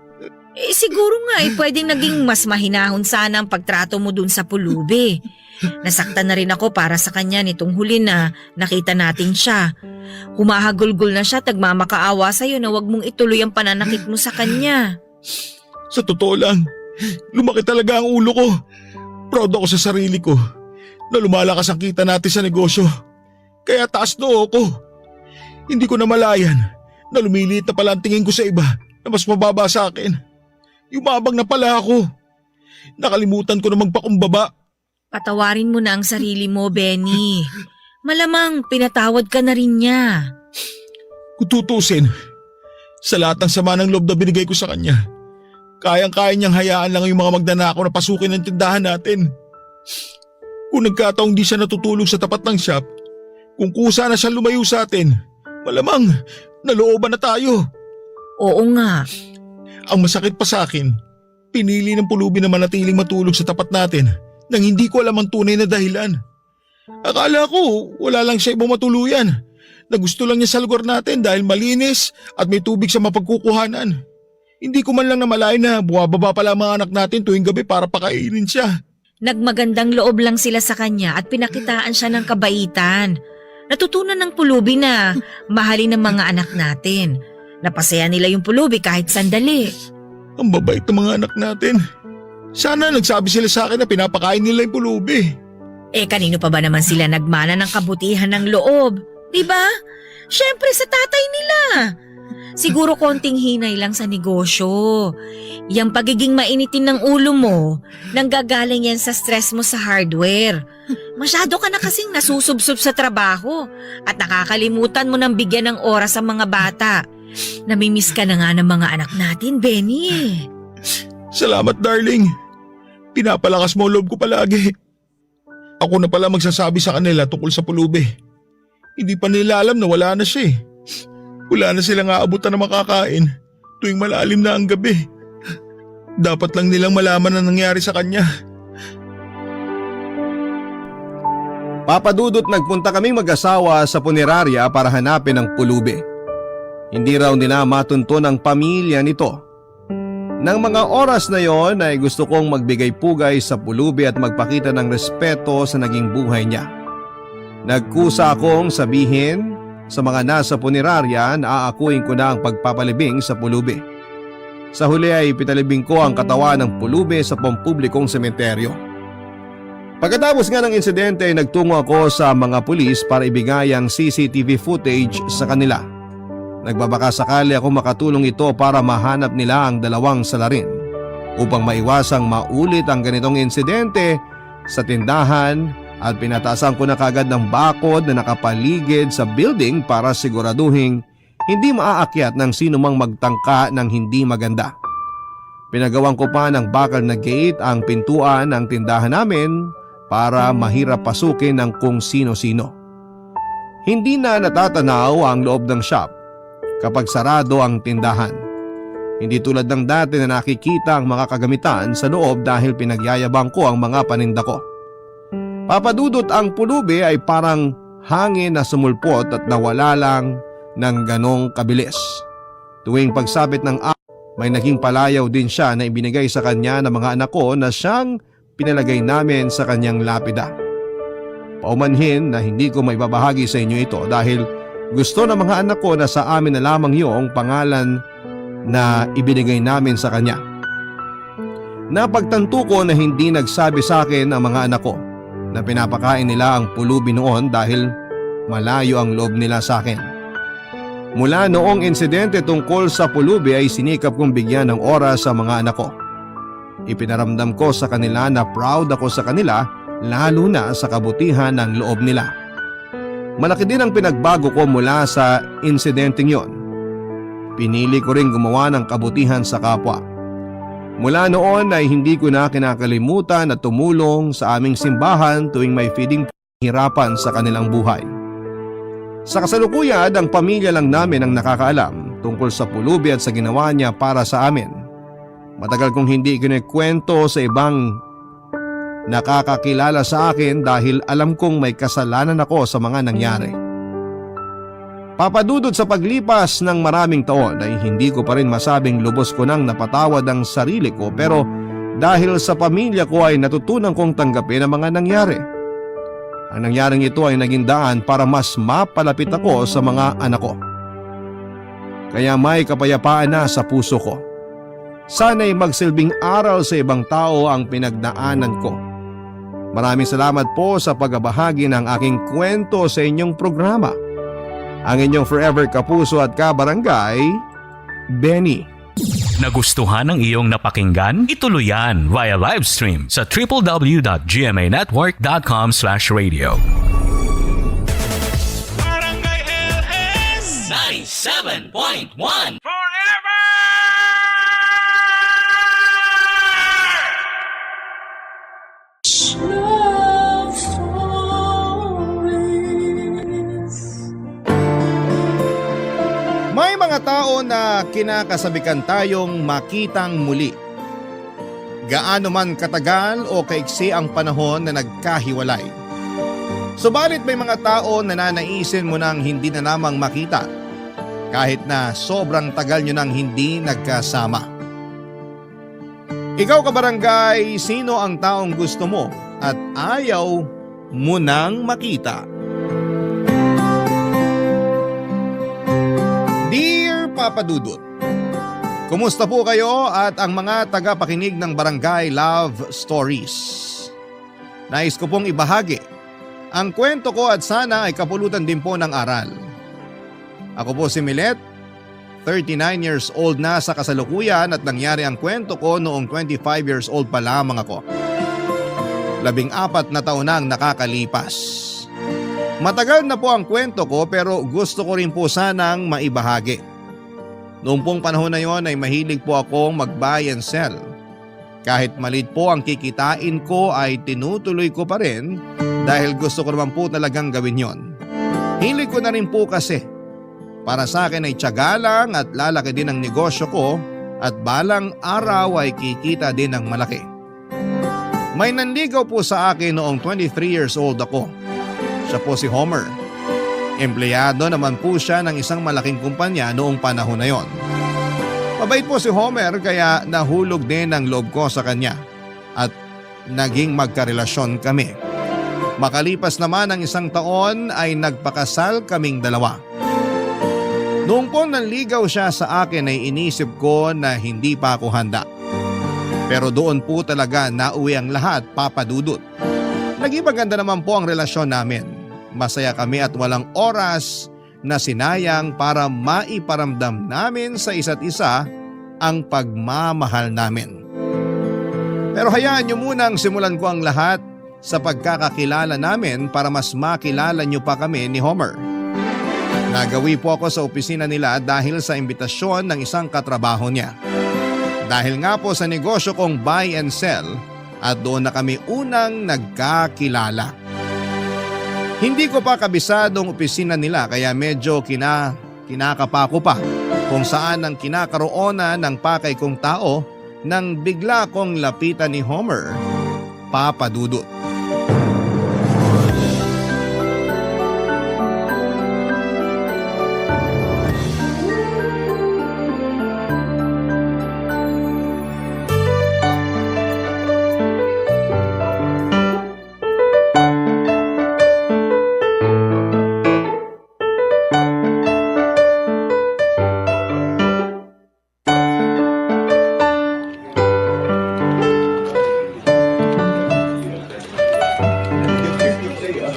Siguro nga pwedeng naging mas mahinahon sana ang pagtrato mo dun sa pulubi. Nasaktan na rin ako para sa kanya nitong huli na nakita natin siya. Humahagulgol na siya, tagmamakaawa sa'yo na wag mong ituloy ang pananakit mo sa kanya. Sa totoo lang, lumaki talaga ang ulo ko. Proud ako sa sarili ko na lumalakas ang kita natin sa negosyo. Kaya taas noo ko. Hindi ko namalayan na lumiliit na pala ang tingin ko sa iba na mas mababa sa akin. Yumabang na pala ako. Nakalimutan ko na magpakumbaba. Patawarin mo na ang sarili mo, Benny. Malamang pinatawad ka na rin niya. Kung tutusin, sa lahat ng sama ng loob na binigay ko sa kanya, kayang-kaya niyang hayaan lang yung mga magnanakaw na pasukin ng tindahan natin. Kung nagkataong di siya natutulog sa tapat ng shop, kung kusa na siya lumayo sa atin, malamang nalooban na tayo. Oo nga. Ang masakit pa sa akin, pinili ng pulubi na manatiling matulog sa tapat natin nang hindi ko alam ang tunay na dahilan. Akala ko wala lang siya ibang matuluyan na gusto lang niya sa lugar natin dahil malinis at may tubig sa mapagkukuhanan. Hindi ko man lang namalayan na bumababa pala ang mga anak natin tuwing gabi para pakainin siya. Nagmagandang loob lang sila sa kanya at pinakitaan siya ng kabaitan. Natutunan ng pulubi na mahalin ng mga anak natin. Napasaya nila yung pulubi kahit sandali. Ang babait ng mga anak natin. Sana nagsabi sila sa akin na pinapakain nila yung pulubi. Kanino pa ba naman sila nagmana ng kabutihan ng loob? Diba? Siyempre sa tatay nila. Siguro konting hinay lang sa negosyo. Yang pagiging mainitin ng ulo mo, nanggagaling yan sa stress mo sa hardware. Masyado ka na kasing nasusubsob sa trabaho at nakakalimutan mo ng bigyan ng oras sa mga bata. Namimiss ka na nga ng mga anak natin, Benny. Salamat, darling. Pinapalakas mo loob ko palagi. Ako na pala magsasabi sa kanila tungkol sa pulubi. Hindi pa nila alam na wala na siya eh. Wala na silang aabutan na makakain tuwing malalim na ang gabi. Dapat lang nilang malaman ang nangyari sa kanya. Papadudot nagpunta kaming mag-asawa sa punerarya para hanapin ang pulubi. Hindi raw nila matunton ang pamilya nito. Nang mga oras na yon ay gusto kong magbigay pugay sa pulubi at magpakita ng respeto sa naging buhay niya. Nagkusa akong sabihin sa mga nasa punerarya na aakuin ko na ang pagpapalibing sa pulubi. Sa huli ay pinalibing ko ang katawan ng pulubi sa pampublikong sementeryo. Pagkatapos nga ng insidente ay nagtungo ako sa mga pulis para ibigay ang CCTV footage sa kanila. Nagbabaka sakali ako makatulong ito para mahanap nila ang dalawang salarin upang maiwasang maulit ang ganitong insidente sa tindahan at pinataasan ko na kagad ng bakod na nakapaligid sa building para siguraduhin hindi maaakyat ng sino mang magtangka ng hindi maganda. Pinagawan ko pa ng bakal na gate ang pintuan ng tindahan namin para mahirap pasukin ng kung sino-sino. Hindi na natatanaw ang loob ng shop kapag sarado ang tindahan. Hindi tulad ng dati na nakikita ang mga kagamitan sa loob dahil pinagyayabang ko ang mga paninda ko. Papadudot, ang pulubi ay parang hangin na sumulpot at nawala lang ng ganong kabilis. Tuwing pagsabit ng may naging palayaw din siya na ibinigay sa kanya ng mga anak ko na siyang pinalagay namin sa kanyang lapida. Paumanhin na hindi ko maibabahagi sa inyo ito dahil gusto ng mga anak ko na sa amin na lamang yung pangalan na ibinigay namin sa kanya. Napagtanto ko na hindi nagsabi sa akin ang mga anak ko na pinapakain nila ang pulubi noon dahil malayo ang loob nila sa akin. Mula noong insidente tungkol sa pulubi ay sinikap kong bigyan ng oras sa mga anak ko. Ipinaramdam ko sa kanila na proud ako sa kanila lalo na sa kabutihan ng loob nila. Malaki din ang pinagbago ko mula sa insidenteng yon. Pinili ko ring gumawa ng kabutihan sa kapwa. Mula noon ay hindi ko na kinakalimutan na tumulong sa aming simbahan tuwing may feeding hirapan sa kanilang buhay. Sa kasalukuyan, ang pamilya lang namin ang nakakaalam tungkol sa pulubi at sa ginawa niya para sa amin. Matagal kong hindi kinikwento sa ibang nakakakilala sa akin dahil alam kong may kasalanan ako sa mga nangyari. Papadudod, sa paglipas ng maraming taon ay hindi ko pa rin masabing lubos ko nang napatawad ang sarili ko, pero dahil sa pamilya ko ay natutunan kong tanggapin ang mga nangyari. Ang nangyaring ito ay naging daan para mas mapalapit ako sa mga anak ko. Kaya may kapayapaan na sa puso ko. Sana'y magsilbing aral sa ibang tao ang pinagdaanan ko. Maraming salamat po sa pagbabahagi ng aking kwento sa inyong programa. Ang inyong forever kapuso at kabarangay, Benny. Nagustuhan ng iyong napakinggan? Ituloy yan via live stream sa www.gmanetwork.com/radio. Barangay LS 97.1 Forever! Love Stories. May mga tao na kinakasabikan tayong makitang muli. Gaano man katagal o kaiksi ang panahon na nagkahiwalay. Subalit may mga tao na nanaisin mo nang hindi na namang makita kahit na sobrang tagal nyo nang hindi nagkasama. Ikaw, kabarangay, sino ang taong gusto mo at ayaw mo nang makita? Dear Papa Dudut, kumusta po kayo at ang mga tagapakinig ng Barangay Love Stories? Nais ko pong ibahagi ang kwento ko at sana ay kapulutan din po ng aral. Ako po si Milet, 39 years old na sa kasalukuyan at nangyari ang kwento ko noong 25 years old pa lamang ako. 14 na taon nang nakakalipas. Matagal na po ang kwento ko pero gusto ko rin po sanang maibahagi. Noong pong panahon na yon ay mahilig po akong mag-buy and sell. Kahit maliit po ang kikitain ko ay tinutuloy ko pa rin dahil gusto ko naman po talagang gawin yon. Hilig ko na rin po kasi. Para sa akin ay tiyaga lang at lalaki din ang negosyo ko at balang araw ay kikita din ng malaki. May nanligaw po sa akin noong 23 years old ako. Siya po si Homer. Empleyado naman po siya ng isang malaking kumpanya noong panahon na yon. Mabait po si Homer kaya nahulog din ang loob ko sa kanya at naging magkarelasyon kami. Makalipas naman ang isang taon ay nagpakasal kaming dalawa. Noong po nanligaw siya sa akin ay inisip ko na hindi pa ako handa. Pero doon po talaga nauwi ang lahat, Papa Dudut. Naging maganda naman po ang relasyon namin. Masaya kami at walang oras na sinayang para maiparamdam namin sa isa't isa ang pagmamahal namin. Pero hayaan niyo munang simulan ko ang lahat sa pagkakakilala namin para mas makilala niyo pa kami ni Homer. Nagawi po ako sa opisina nila dahil sa imbitasyon ng isang katrabaho niya. Dahil nga po sa negosyo kong buy and sell at doon na kami unang nagkakilala. Hindi ko pa kabisadong opisina nila kaya medyo kinakapa ko pa kung saan ang kinakaroonan ng pakay kong tao nang bigla kong lapitan ni Homer, Papa Dudut.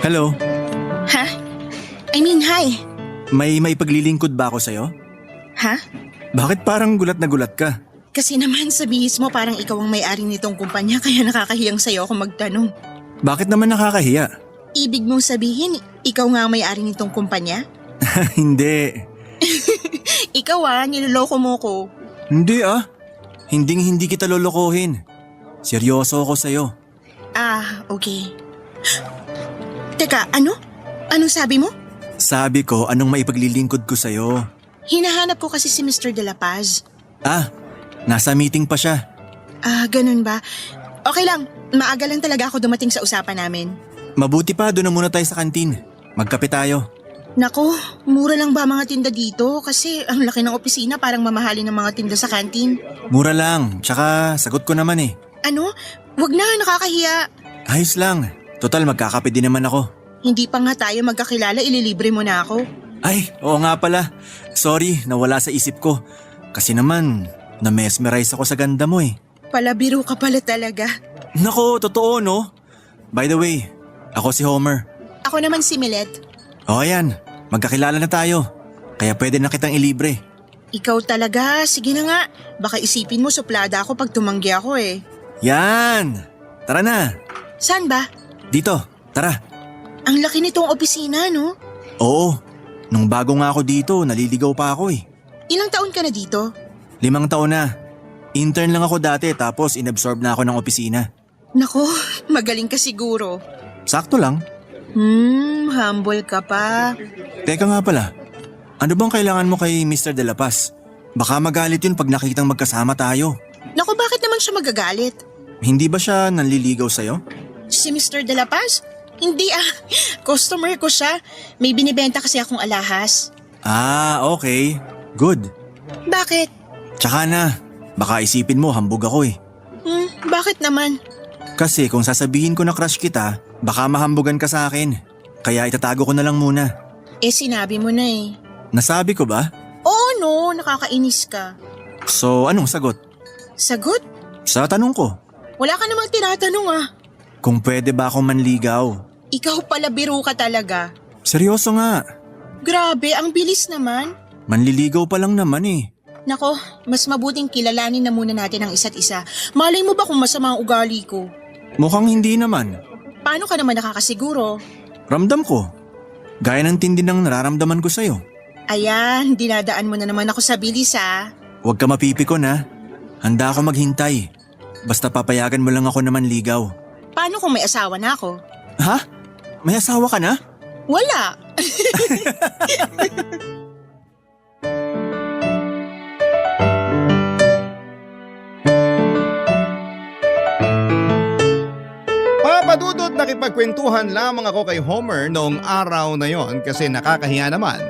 Hello, Ha? I mean, hi. may maipaglilingkod ba ako sa'yo? Ha? Bakit parang gulat na gulat ka? Kasi naman sa bihis mo parang ikaw ang may-ari nitong kumpanya kaya nakakahiyang sa'yo ako magtanong. Bakit naman nakakahiya? Ibig mong sabihin, ikaw nga ang may-ari nitong kumpanya? Hindi. Ikaw niloloko mo ko. Hindi ah. Hindi kita lolokohin. Seryoso ako sa'yo. Okay. Teka, ano? Anong sabi mo? Sabi ko anong maipaglilingkod ko sa'yo. Hinahanap ko kasi si Mr. De La Paz. Nasa meeting pa siya. Ganun ba? Okay lang, maaga lang talaga ako dumating sa usapan namin. Mabuti pa doon na muna tayo sa kantin. Magkape tayo. Nako, mura lang ba mga tinda dito? Kasi ang laki ng opisina parang mamahalin ng mga tinda sa kantin. Mura lang, tsaka sagot ko naman eh. Ano? Wag na, nakakahiya. Ayos lang. Total magkakape din naman ako. Hindi pa nga tayo magkakilala, ililibre mo na ako. Ay, oo nga pala. Sorry, nawala sa isip ko. Kasi naman, na-mesmerize ako sa ganda mo eh. Palabiro ka pala talaga. Nako, totoo no? By the way, ako si Homer. Ako naman si Milet. O ayan, magkakilala na tayo. Kaya pwede na kitang ilibre. Ikaw talaga, sige na nga. Baka isipin mo suplada ako pag tumanggi ako eh. Yan! Tara na! Saan ba? Dito, tara. Ang laki nitong opisina, no? Oo, nung bago nga ako dito, naliligaw pa ako eh. Ilang taon ka na dito? 5 taon na. Intern lang ako dati tapos inabsorb na ako ng opisina. Nako, magaling ka siguro. Sakto lang. Humble ka pa. Teka nga pala, ano bang kailangan mo kay Mr. De La Paz? Baka magalit yun pag nakitang magkasama tayo. Nako, bakit naman siya magagalit? Hindi ba siya nanliligaw sa'yo? Si Mr. De La Paz? Hindi customer ko siya. May binibenta kasi akong alahas. Okay. Good. Bakit? Tsaka na, baka isipin mo hambog ako eh. Bakit naman? Kasi kung sasabihin ko na crush kita, baka mahambugan ka sa akin. Kaya itatago ko na lang muna. Sinabi mo na eh. Nasabi ko ba? Oo no, nakakainis ka. So anong sagot? Sagot? Sa tanong ko, Wala ka namang tinatanong kung pwede ba akong manligaw? Ikaw pala biro ka talaga. Seryoso nga, Grabe, ang bilis naman. manliligaw pa lang naman eh. Nako, mas mabuting kilalanin na muna natin ang isa't isa. Malay mo ba kung masama ang ugali ko? Mukhang hindi naman. Paano ka naman nakakasiguro? Ramdam ko. Gaya ng tindi ng nararamdaman ko sa'yo. Ayan, dinadaan mo na naman ako sa bilis Huwag ka mapipikon ha. Handa ako maghintay. Basta papayagan mo lang ako na manligaw. Paano kung may asawa na ako? Ha? May asawa ka na? Wala. Papadudot nakipagkwentuhan lamang ako kay Homer noong araw na yon kasi nakakahiya naman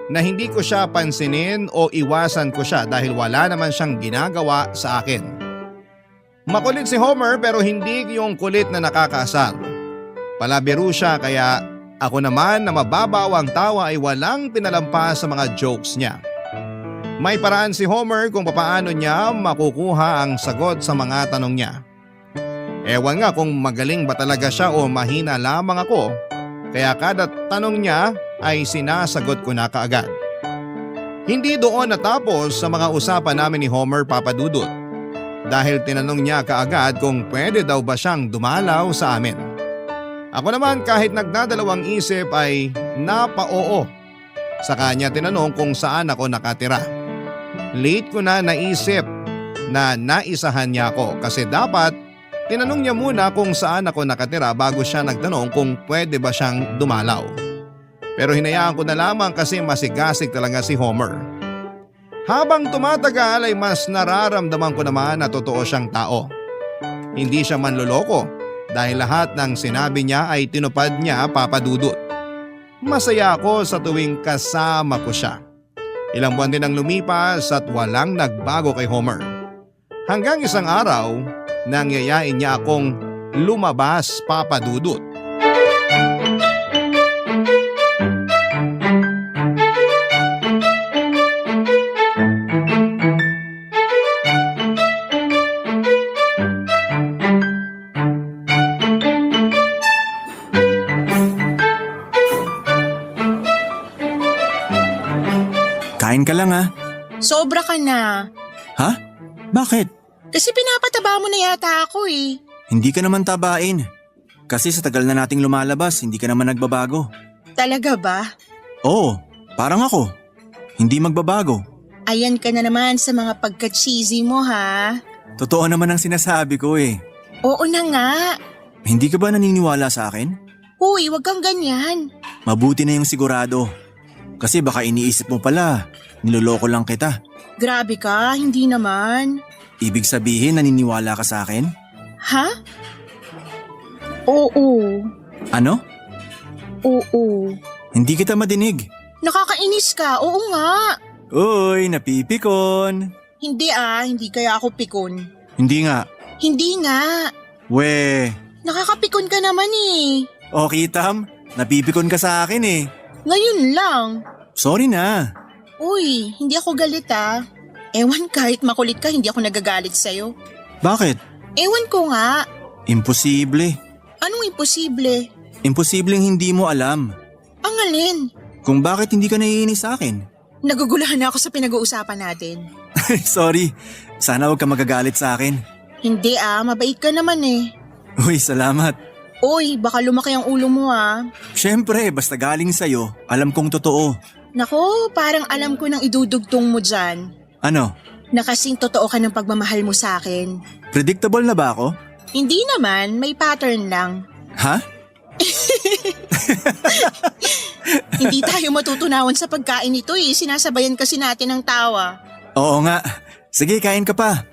na hindi ko siya pansinin o iwasan ko siya dahil wala naman siyang ginagawa sa akin. Makulit si Homer pero hindi yung kulit na nakakaasar. Palabiro siya kaya ako naman na mababaw ang tawa ay walang pinalampas sa mga jokes niya. May paraan si Homer kung paano niya makukuha ang sagot sa mga tanong niya. Ewan nga kung magaling ba talaga siya o mahina lamang ako, kaya kada tanong niya ay sinasagot ko na kaagad. Hindi doon natapos sa mga usapan namin ni Homer, Papa Dudut, dahil tinanong niya kaagad kung pwede daw ba siyang dumalaw sa amin. Ako naman kahit nagdadalawang isip ay napa-oo. Sa kanya tinanong kung saan ako nakatira. Late ko na naisip na naisahan niya ako kasi dapat tinanong niya muna kung saan ako nakatira bago siya nagtanong kung pwede ba siyang dumalaw. Pero hinayaan ko na lamang kasi masigasig talaga si Homer. Habang tumatagal ay mas nararamdaman ko naman na totoo siyang tao. Hindi siya manloloko dahil lahat ng sinabi niya ay tinupad niya, Papa Dudut. Masaya ako sa tuwing kasama ko siya. Ilang buwan din ang lumipas at walang nagbago kay Homer. Hanggang isang araw, nangyayain niya akong lumabas, Papa Dudut. Kain ka lang ha. Sobra ka na. Ha? Bakit? Kasi pinapataba mo na yata ako eh. Hindi ka naman tabain. Kasi sa tagal na nating lumalabas, hindi ka naman nagbabago. Talaga ba? Oo, parang ako. Hindi magbabago. Ayan ka na naman sa mga pagka-cheesy mo ha. Totoo naman ang sinasabi ko eh. Oo na nga. Hindi ka ba naniniwala sa akin? Uy, wag kang ganyan. Mabuti na yung sigurado. Kasi baka iniisip mo pala, niloloko lang kita. Grabe ka, hindi naman. Ibig sabihin naniniwala ka sa akin? Ha? Oo. Ano? Oo. Hindi kita madinig. Nakakainis ka, oo nga. Uy, napipikon. Hindi kaya ako pikon. Hindi nga. Hindi nga. We. Nakakapikon ka naman eh. Okay, Tam. Napipikon ka sa akin eh. Ngayon lang. Sorry na. Uy, hindi ako galit ah. Ewan kahit makulit ka, hindi ako nagagalit sa'yo. Bakit? Ewan ko nga. Imposible. Anong imposible? Imposibleng hindi mo alam. Ang alin? Kung bakit hindi ka naiinis sa akin. Nagugulahan na ako sa pinag-uusapan natin. Sorry. Sana huwag ka magagalit sa akin. Hindi mabait ka naman eh. Uy, salamat. Uy, baka lumaki ang ulo mo ah. Siyempre, basta galing sa'yo, alam kong totoo. Nako, parang alam ko nang idudugtong mo dyan. Ano? Na kasing totoo ka ng pagmamahal mo sa akin. Predictable na ba ako? Hindi naman, may pattern lang. Ha? Hindi tayo matutunawan sa pagkain ito eh. Sinasabayan kasi natin ng tawa. Oo nga. Sige, kain ka pa.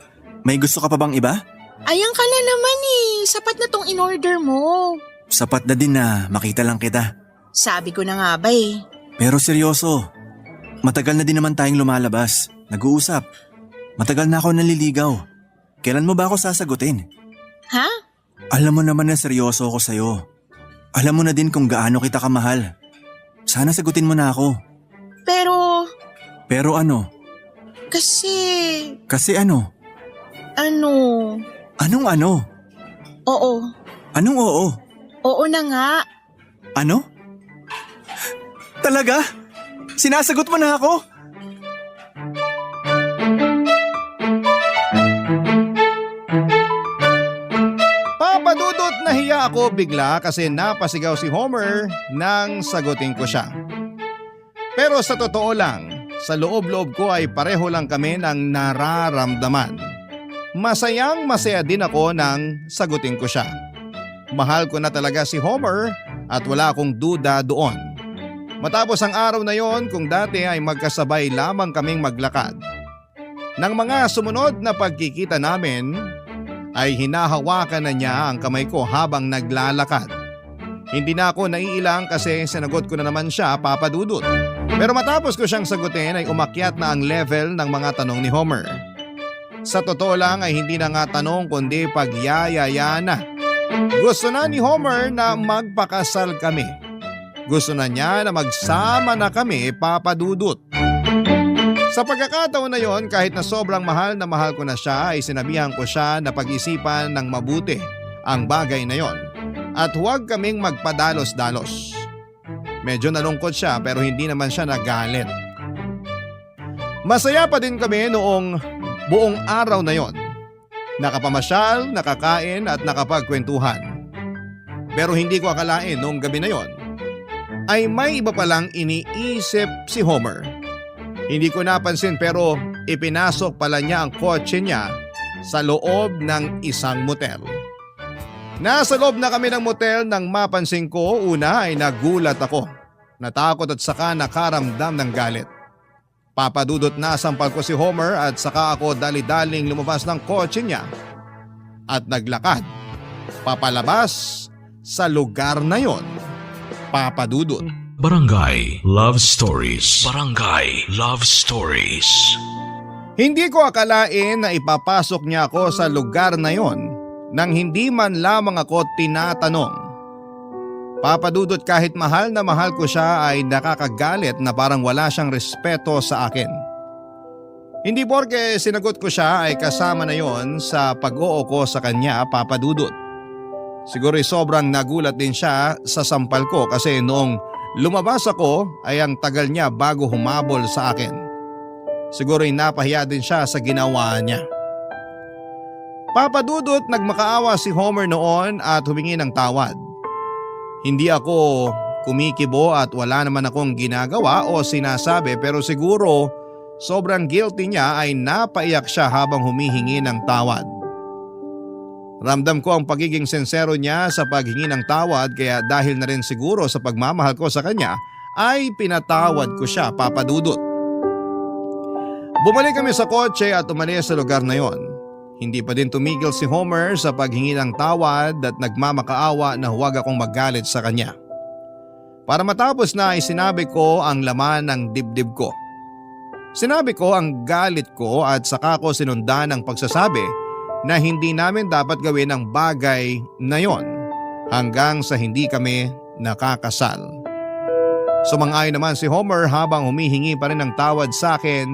May gusto ka pa bang iba? Ayan ka na naman eh. Sapat na tong in-order mo. Sapat na din na makita lang kita. Sabi ko na nga ba eh. Pero seryoso, matagal na din naman tayong lumalabas. Nag-uusap. Matagal na ako naliligaw. Kailan mo ba ako sasagutin? Ha? Alam mo naman na seryoso ako sa'yo. Alam mo na din kung gaano kita kamahal. Sana sagutin mo na ako. Pero, Pero ano? kasi, Ano? Anong ano? Oo. Anong oo? Oo na nga. Ano? Talaga? Sinasagot mo na ako? Papa Dudut, nahiya ako bigla kasi napasigaw si Homer nang sagutin ko siya. Pero sa totoo lang, sa loob-loob ko ay pareho lang kami ng nararamdaman. Masayang masaya din ako nang sagutin ko siya. Mahal ko na talaga si Homer at wala akong duda doon. Matapos ang araw na yon, kung dati ay magkasabay lamang kaming maglakad. Nang mga sumunod na pagkikita namin, ay hinahawakan na niya ang kamay ko habang naglalakad. Hindi na ako naiilang kasi sinagot ko na naman siya, Papa Dudut. Pero matapos ko siyang sagutin ay umakyat na ang level ng mga tanong ni Homer. Sa totoo lang ay hindi na nga tanong kundi pagyayaya na. Gusto na ni Homer na magpakasal kami. Gusto na niya na magsama na kami, Papa Dudut. Sa pagkakataon na yon, kahit na sobrang mahal na mahal ko na siya, ay sinabihan ko siya na pag-isipan ng mabuti ang bagay na yon at huwag kaming magpadalos-dalos. Medyo nalungkot siya pero hindi naman siya nagalit. Masaya pa din kami noong buong araw na yon. Nakapamasyal, nakakain at nakapagkwentuhan. Pero hindi ko akalain noong gabi na yon ay may iba palang iniisip si Homer. Hindi ko napansin pero ipinasok pala niya ang kotse niya sa loob ng isang motel. Nasa loob na kami ng motel nang mapansin ko. Una ay nagulat ako. Natakot at saka nakaramdam ng galit. Papadudot na sampal ko si Homer at saka ako dali-daling lumabas ng kotse niya at naglakad papalabas sa lugar na yon. Papadudot. Barangay Love Stories. Barangay Love Stories. Hindi ko akalain na ipapasok niya ako sa lugar na yon nang hindi man lamang ako tinatanong. Papadudot, kahit mahal na mahal ko siya ay nakakagalit na parang wala siyang respeto sa akin. Hindi porke sinagot ko siya ay kasama na yon sa pag-oo ko sa kanya, papadudot. Siguro sobrang nagulat din siya sa sampal ko kasi noong lumabas ako ay ang tagal niya bago humabol sa akin. Siguro napahiya din siya sa ginawa niya. Papadudot, nagmakaawa si Homer noon at humingi ng tawad. Hindi ako kumikibo at wala naman akong ginagawa o sinasabi pero siguro sobrang guilty niya ay napaiyak siya habang humihingi ng tawad. Ramdam ko ang pagiging sincero niya sa paghingi ng tawad kaya dahil na rin siguro sa pagmamahal ko sa kanya ay pinatawad ko siya, papadudot. Bumalik kami sa kotse at umalis sa lugar na yon. Hindi pa din tumigil si Homer sa paghingi ng tawad at nagmamakaawa na huwag akong magalit sa kanya. Para matapos na ay sinabi ko ang laman ng dibdib ko. Sinabi ko ang galit ko at saka ko sinundan ang pagsasabi na hindi namin dapat gawin ang bagay na yon hanggang sa hindi kami nakakasal. Sumang-ayon naman si Homer habang humihingi pa rin ng tawad sa akin,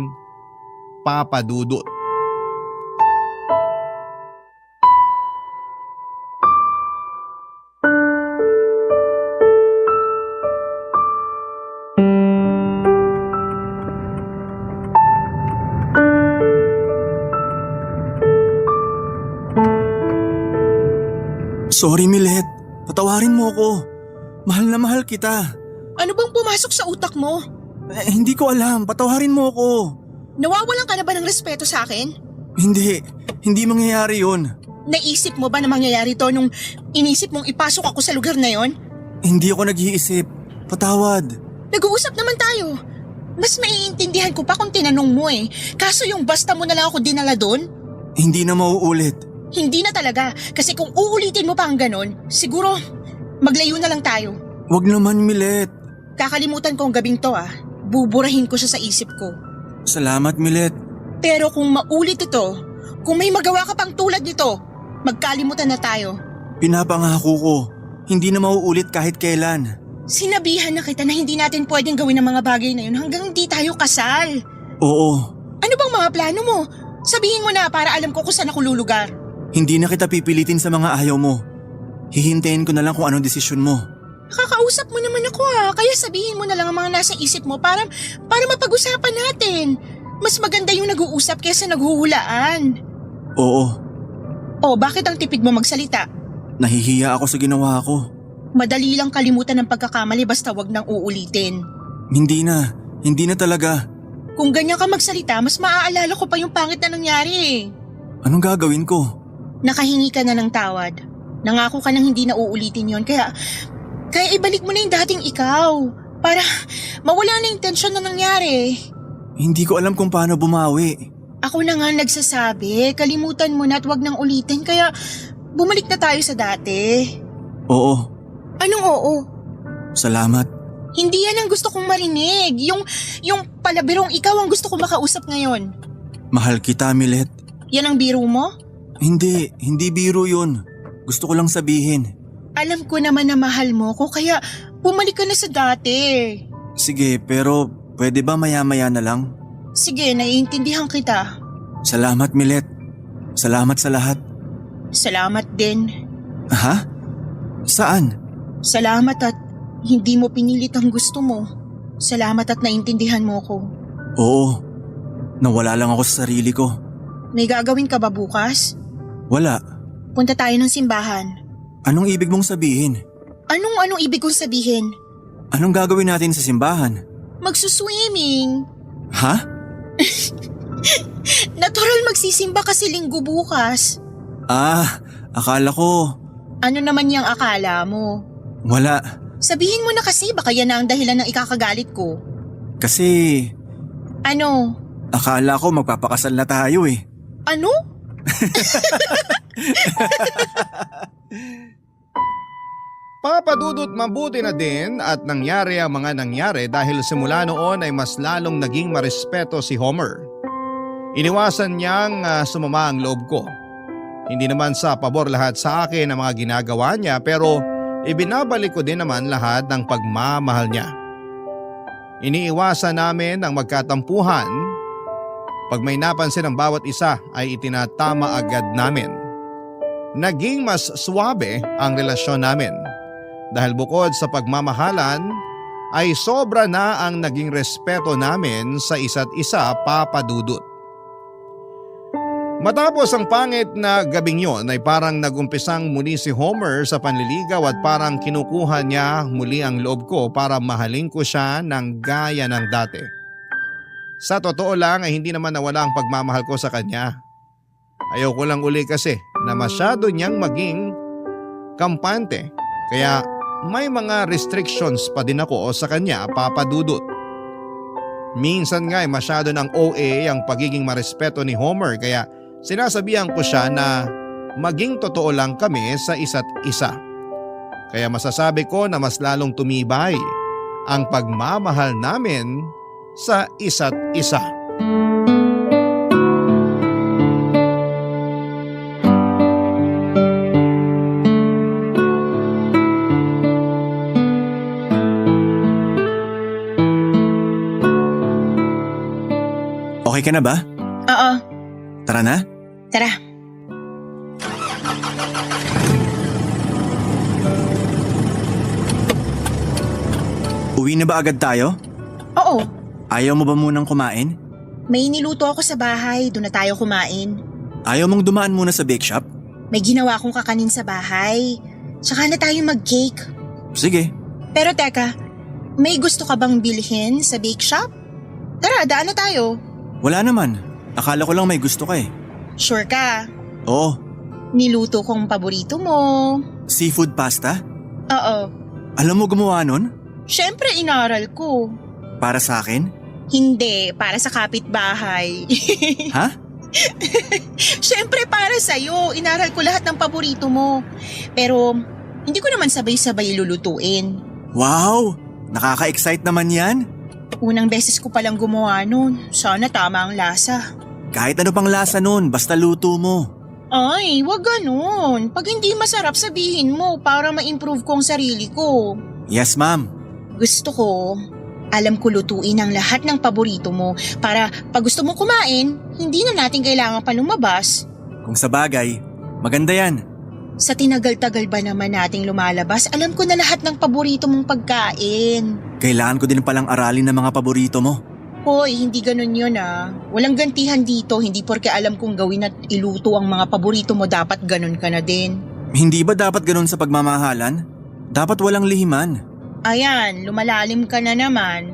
papadudot. Sorry Milet, patawarin mo ako. Mahal na mahal kita. Ano bang pumasok sa utak mo? Hindi ko alam, patawarin mo ako. Nawawalan ka na ba ng respeto sa akin? Hindi mangyayari yun. Naisip mo ba na mangyayari to nung inisip mong ipasok ako sa lugar na yon? Hindi ako nag-iisip. Patawad. Nag-uusap naman tayo. Mas maiintindihan ko pa kung tinanong mo eh. Kaso yung basta mo na lang ako dinala doon? Hindi na mauulit. Hindi na talaga. Kasi kung uulitin mo pa ang ganon, siguro maglayo na lang tayo. Wag naman Milet. Kakalimutan ko ang gabing to ah. Buburahin ko siya sa isip ko. Salamat Milet. Pero kung maulit ito, kung may magawa ka pang tulad nito, magkalimutan na tayo. Pinapangako ko, hindi na mauulit kahit kailan. Sinabihan na kita na hindi natin pwedeng gawin ang mga bagay na yun hanggang hindi tayo kasal. Oo, Ano bang mga plano mo? Sabihin mo na para alam ko kung saan ako lulugar. hindi na kita pipilitin sa mga ayaw mo. Hihintayin ko na lang kung anong desisyon mo. Nakakausap mo naman ako kaya sabihin mo na lang ang mga nasa isip mo para mapag-usapan natin. Mas maganda yung nag-uusap kaysa naghuhulaan. Oo, O bakit ang tipid mo magsalita? nahihiya ako sa ginawa ko. Madali lang kalimutan ng pagkakamali basta wag nang uulitin. Hindi na talaga. Kung ganyan ka magsalita, mas maaalala ko pa yung pangit na nangyari eh. Anong gagawin ko? Nakahingi ka na ng tawad. Nangako ka nang hindi na uulitin yon kaya ibalik mo na yung dating ikaw para mawala na yung tensyon na nangyari. Hindi ko alam kung paano bumawi. Ako na nga nagsasabi, kalimutan mo na at wag nang ulitin kaya bumalik na tayo sa dati. Oo, Anong oo? salamat. Hindi yan ang gusto kong marinig. Yung palabirong ikaw ang gusto kong makausap ngayon. Mahal kita, Milet. Yan ang biro mo? Hindi biro yun. Gusto ko lang sabihin. Alam ko naman na mahal mo ko kaya bumalik ka na sa dati. Sige, pero pwede ba maya-maya na lang? Sige, naiintindihan kita. Salamat, Milet. Salamat sa lahat. Salamat din. Ha? Saan? Salamat at hindi mo pinilit ang gusto mo. Salamat at naintindihan mo ko. Oo. Nawala lang ako sa sarili ko. May gagawin ka ba bukas? Wala. Punta tayo ng simbahan. Anong ibig mong sabihin? Anong ibig kong sabihin? Anong gagawin natin sa simbahan? Magsuswimming. Ha? Natural magsisimba kasi linggo bukas. Akala ko. Ano naman yung akala mo? Wala. Sabihin mo na kasi baka yan na ang dahilan ng ikakagalit ko. Kasi Ano? akala ko magpapakasal na tayo eh. Ano? Papadudot mabuti na din at nangyari ang mga nangyari dahil simula noon ay mas lalong naging marespeto si Homer. Iniwasan niyang sumama ang loob ko. Hindi naman sa pabor lahat sa akin ang mga ginagawa niya pero ibinabalik ko din naman lahat ng pagmamahal niya. Iniiwasan namin ang magkatampuhan. Pag may napansin ang bawat isa ay itinatama agad namin. Naging mas suwabe ang relasyon namin. Dahil bukod sa pagmamahalan ay sobra na ang naging respeto namin sa isa't isa, Papa Dudut. Matapos ang pangit na gabing yon ay parang nagumpisang muli si Homer sa panliligaw at parang kinukuha niya muli ang loob ko para mahalin ko siya ng gaya ng dati. Sa totoo lang ay hindi naman nawala ang pagmamahal ko sa kanya. Ayaw ko lang uli kasi na masyado niyang maging kampante kaya may mga restrictions pa din ako sa kanya, Papa Dudut. Minsan nga ay masyado ng OA ang pagiging marespeto ni Homer kaya sinasabihan ko siya na maging totoo lang kami sa isa't isa. Kaya masasabi ko na mas lalong tumibay ang pagmamahal namin sa isa't isa. Okay ka na ba? Oo, Tara na. tara. Uwi na ba agad tayo? Oo, Ayaw mo ba munang kumain? may niluto ako sa bahay. Doon na tayo kumain. Ayaw mong dumaan muna sa bake shop? May ginawa akong kakanin sa bahay. Tsaka na tayo mag-cake. Sige. Pero teka, may gusto ka bang bilhin sa bake shop? Tara, daan na tayo. Wala naman. Akala ko lang may gusto ka eh. Sure ka? Oo. Niluto kong paborito mo. Seafood pasta? Oo. Alam mo gumawa nun? Syempre inaral ko. Para sa akin? Hindi, para sa kapitbahay. Ha? Syempre para sa'yo. Inaral ko lahat ng paborito mo. Pero hindi ko naman sabay-sabay lulutuin. Wow! Nakaka-excite naman yan. Unang beses ko palang gumawa nun. Sana tama ang lasa. Kahit ano pang lasa nun, basta luto mo. Ay, wag ganun. Pag hindi masarap sabihin mo para ma-improve ko ang sarili ko. Yes, ma'am. Gusto ko, alam ko lutuin ang lahat ng paborito mo para pag gusto mo kumain, hindi na natin kailangan pa lumabas. Kung sa bagay, maganda yan. Sa tinagal-tagal ba naman nating lumalabas, alam ko na lahat ng paborito mong pagkain. Kailangan ko din palang aralin ng mga paborito mo. Hoy, hindi ganun yun ah. Walang gantihan dito, hindi porke alam kong gawin at iluto ang mga paborito mo dapat ganun ka na din. Hindi ba dapat ganun sa pagmamahalan? Dapat walang lihiman. Ayan, lumalalim ka na naman.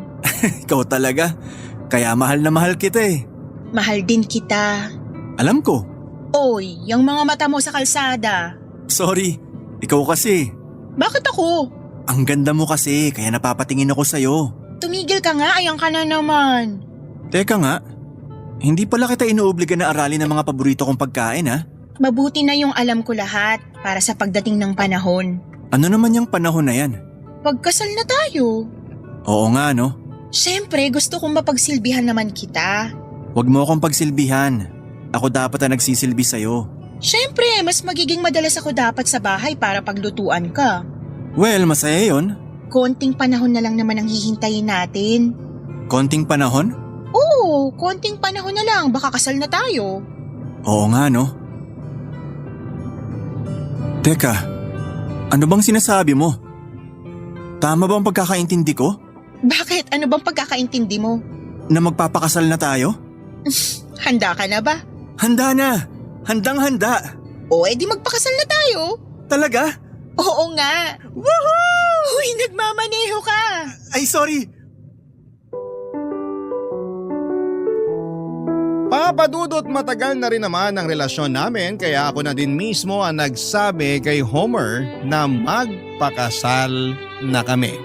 Ikaw talaga. Kaya mahal na mahal kita eh. Mahal din kita. Alam ko. Oy, yung mga mata mo sa kalsada. Sorry. Ikaw kasi. Bakit ako? Ang ganda mo kasi, kaya napapatingin ako sa'yo. Tumigil ka nga, ayan ka na naman. Teka nga, hindi pala kita inuobliga na aralin ang mga paborito kong pagkain ha? Mabuti na yung alam ko lahat para sa pagdating ng panahon. Ano naman yung panahon na yan? Pagkasal na tayo. Oo nga no, Siyempre, gusto kong mapagsilbihan naman kita. huwag mo akong pagsilbihan. Ako dapat na nagsisilbi sa'yo. Siyempre, mas magiging madalas ako dapat sa bahay para paglutuan ka. Well, masaya yun. Konting panahon na lang naman ang hihintayin natin. Konting panahon? Oo, konting panahon na lang, baka kasal na tayo. Oo nga no. Teka, Ano bang sinasabi mo? Tama ba ang pagkakaintindi ko? Bakit? Ano bang pagkakaintindi mo? Na magpapakasal na tayo? Handa ka na ba? Handa na! Handang-handa! O edi magpakasal na tayo. Talaga? Oo nga. Woohoo! Uy, nagmamaneho ka. Ay, sorry! Papadudot matagal na rin naman ang relasyon namin kaya ako na din mismo ang nagsabi kay Homer na magpakasal na kami.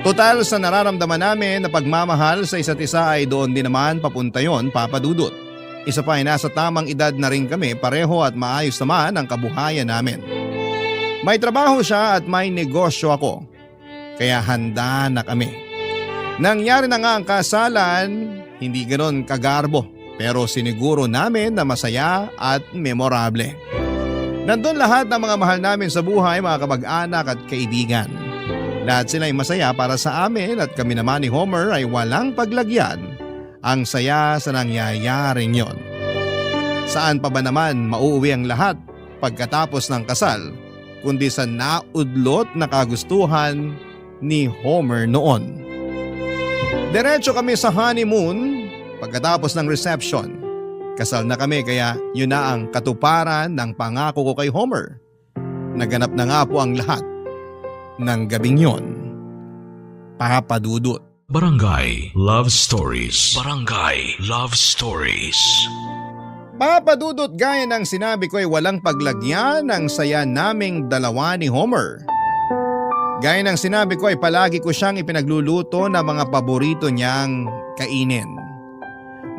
Total sa nararamdaman namin na pagmamahal sa isa't isa ay doon din naman papunta yon, Papadudot. Isa pa ay nasa tamang edad na rin kami pareho at maayos naman ang kabuhayan namin. May trabaho siya at may negosyo ako. Kaya handa na kami. Nangyari na nga ang kasalan, hindi ganon kagarbo pero siniguro namin na masaya at memorable. Nandun lahat ng mga mahal namin sa buhay, mga kamag-anak at kaibigan. Lahat sila ay masaya para sa amin at kami naman ni Homer ay walang paglagyan. Ang saya sa nangyayaring yon. Saan pa ba naman mauuwi ang lahat pagkatapos ng kasal kundi sa naudlot na kagustuhan ni Homer noon. Diretso kami sa honeymoon pagkatapos ng reception. Kasal na kami kaya yun na ang katuparan ng pangako ko kay Homer. Naganap na nga po ang lahat ng gabing yon. Papadudot. Barangay Love Stories. Barangay Love Stories. Papadudot gaya ng sinabi ko ay walang paglagyan ang saya naming dalawa ni Homer. Gaya ng sinabi ko ay palagi ko siyang ipinagluluto ng mga paborito niyang kainin.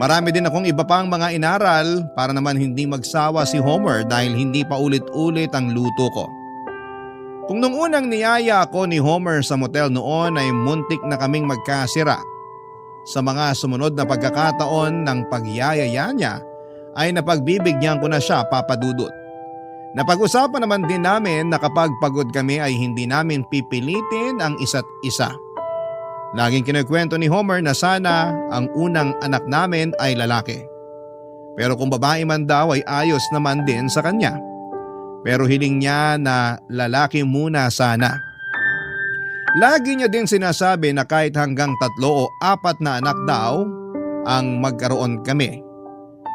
Marami din akong iba pang mga inaral para naman hindi magsawa si Homer dahil hindi pa ulit-ulit ang luto ko. Kung nung unang niyaya ako ni Homer sa motel noon ay muntik na kaming magkasira. Sa mga sumunod na pagkakataon ng pagyayaya niya ay napagbibigyan ko na siya, Papadudot. Napag-usapan naman din namin na kapag pagod kami ay hindi namin pipilitin ang isa't isa. Laging kinukwento ni Homer na sana ang unang anak namin ay lalaki. Pero kung babae man daw ay ayos naman din sa kanya. Pero hiling niya na lalaki muna sana. Lagi niya din sinasabi na kahit hanggang 3 o 4 na anak daw ang magkaroon kami.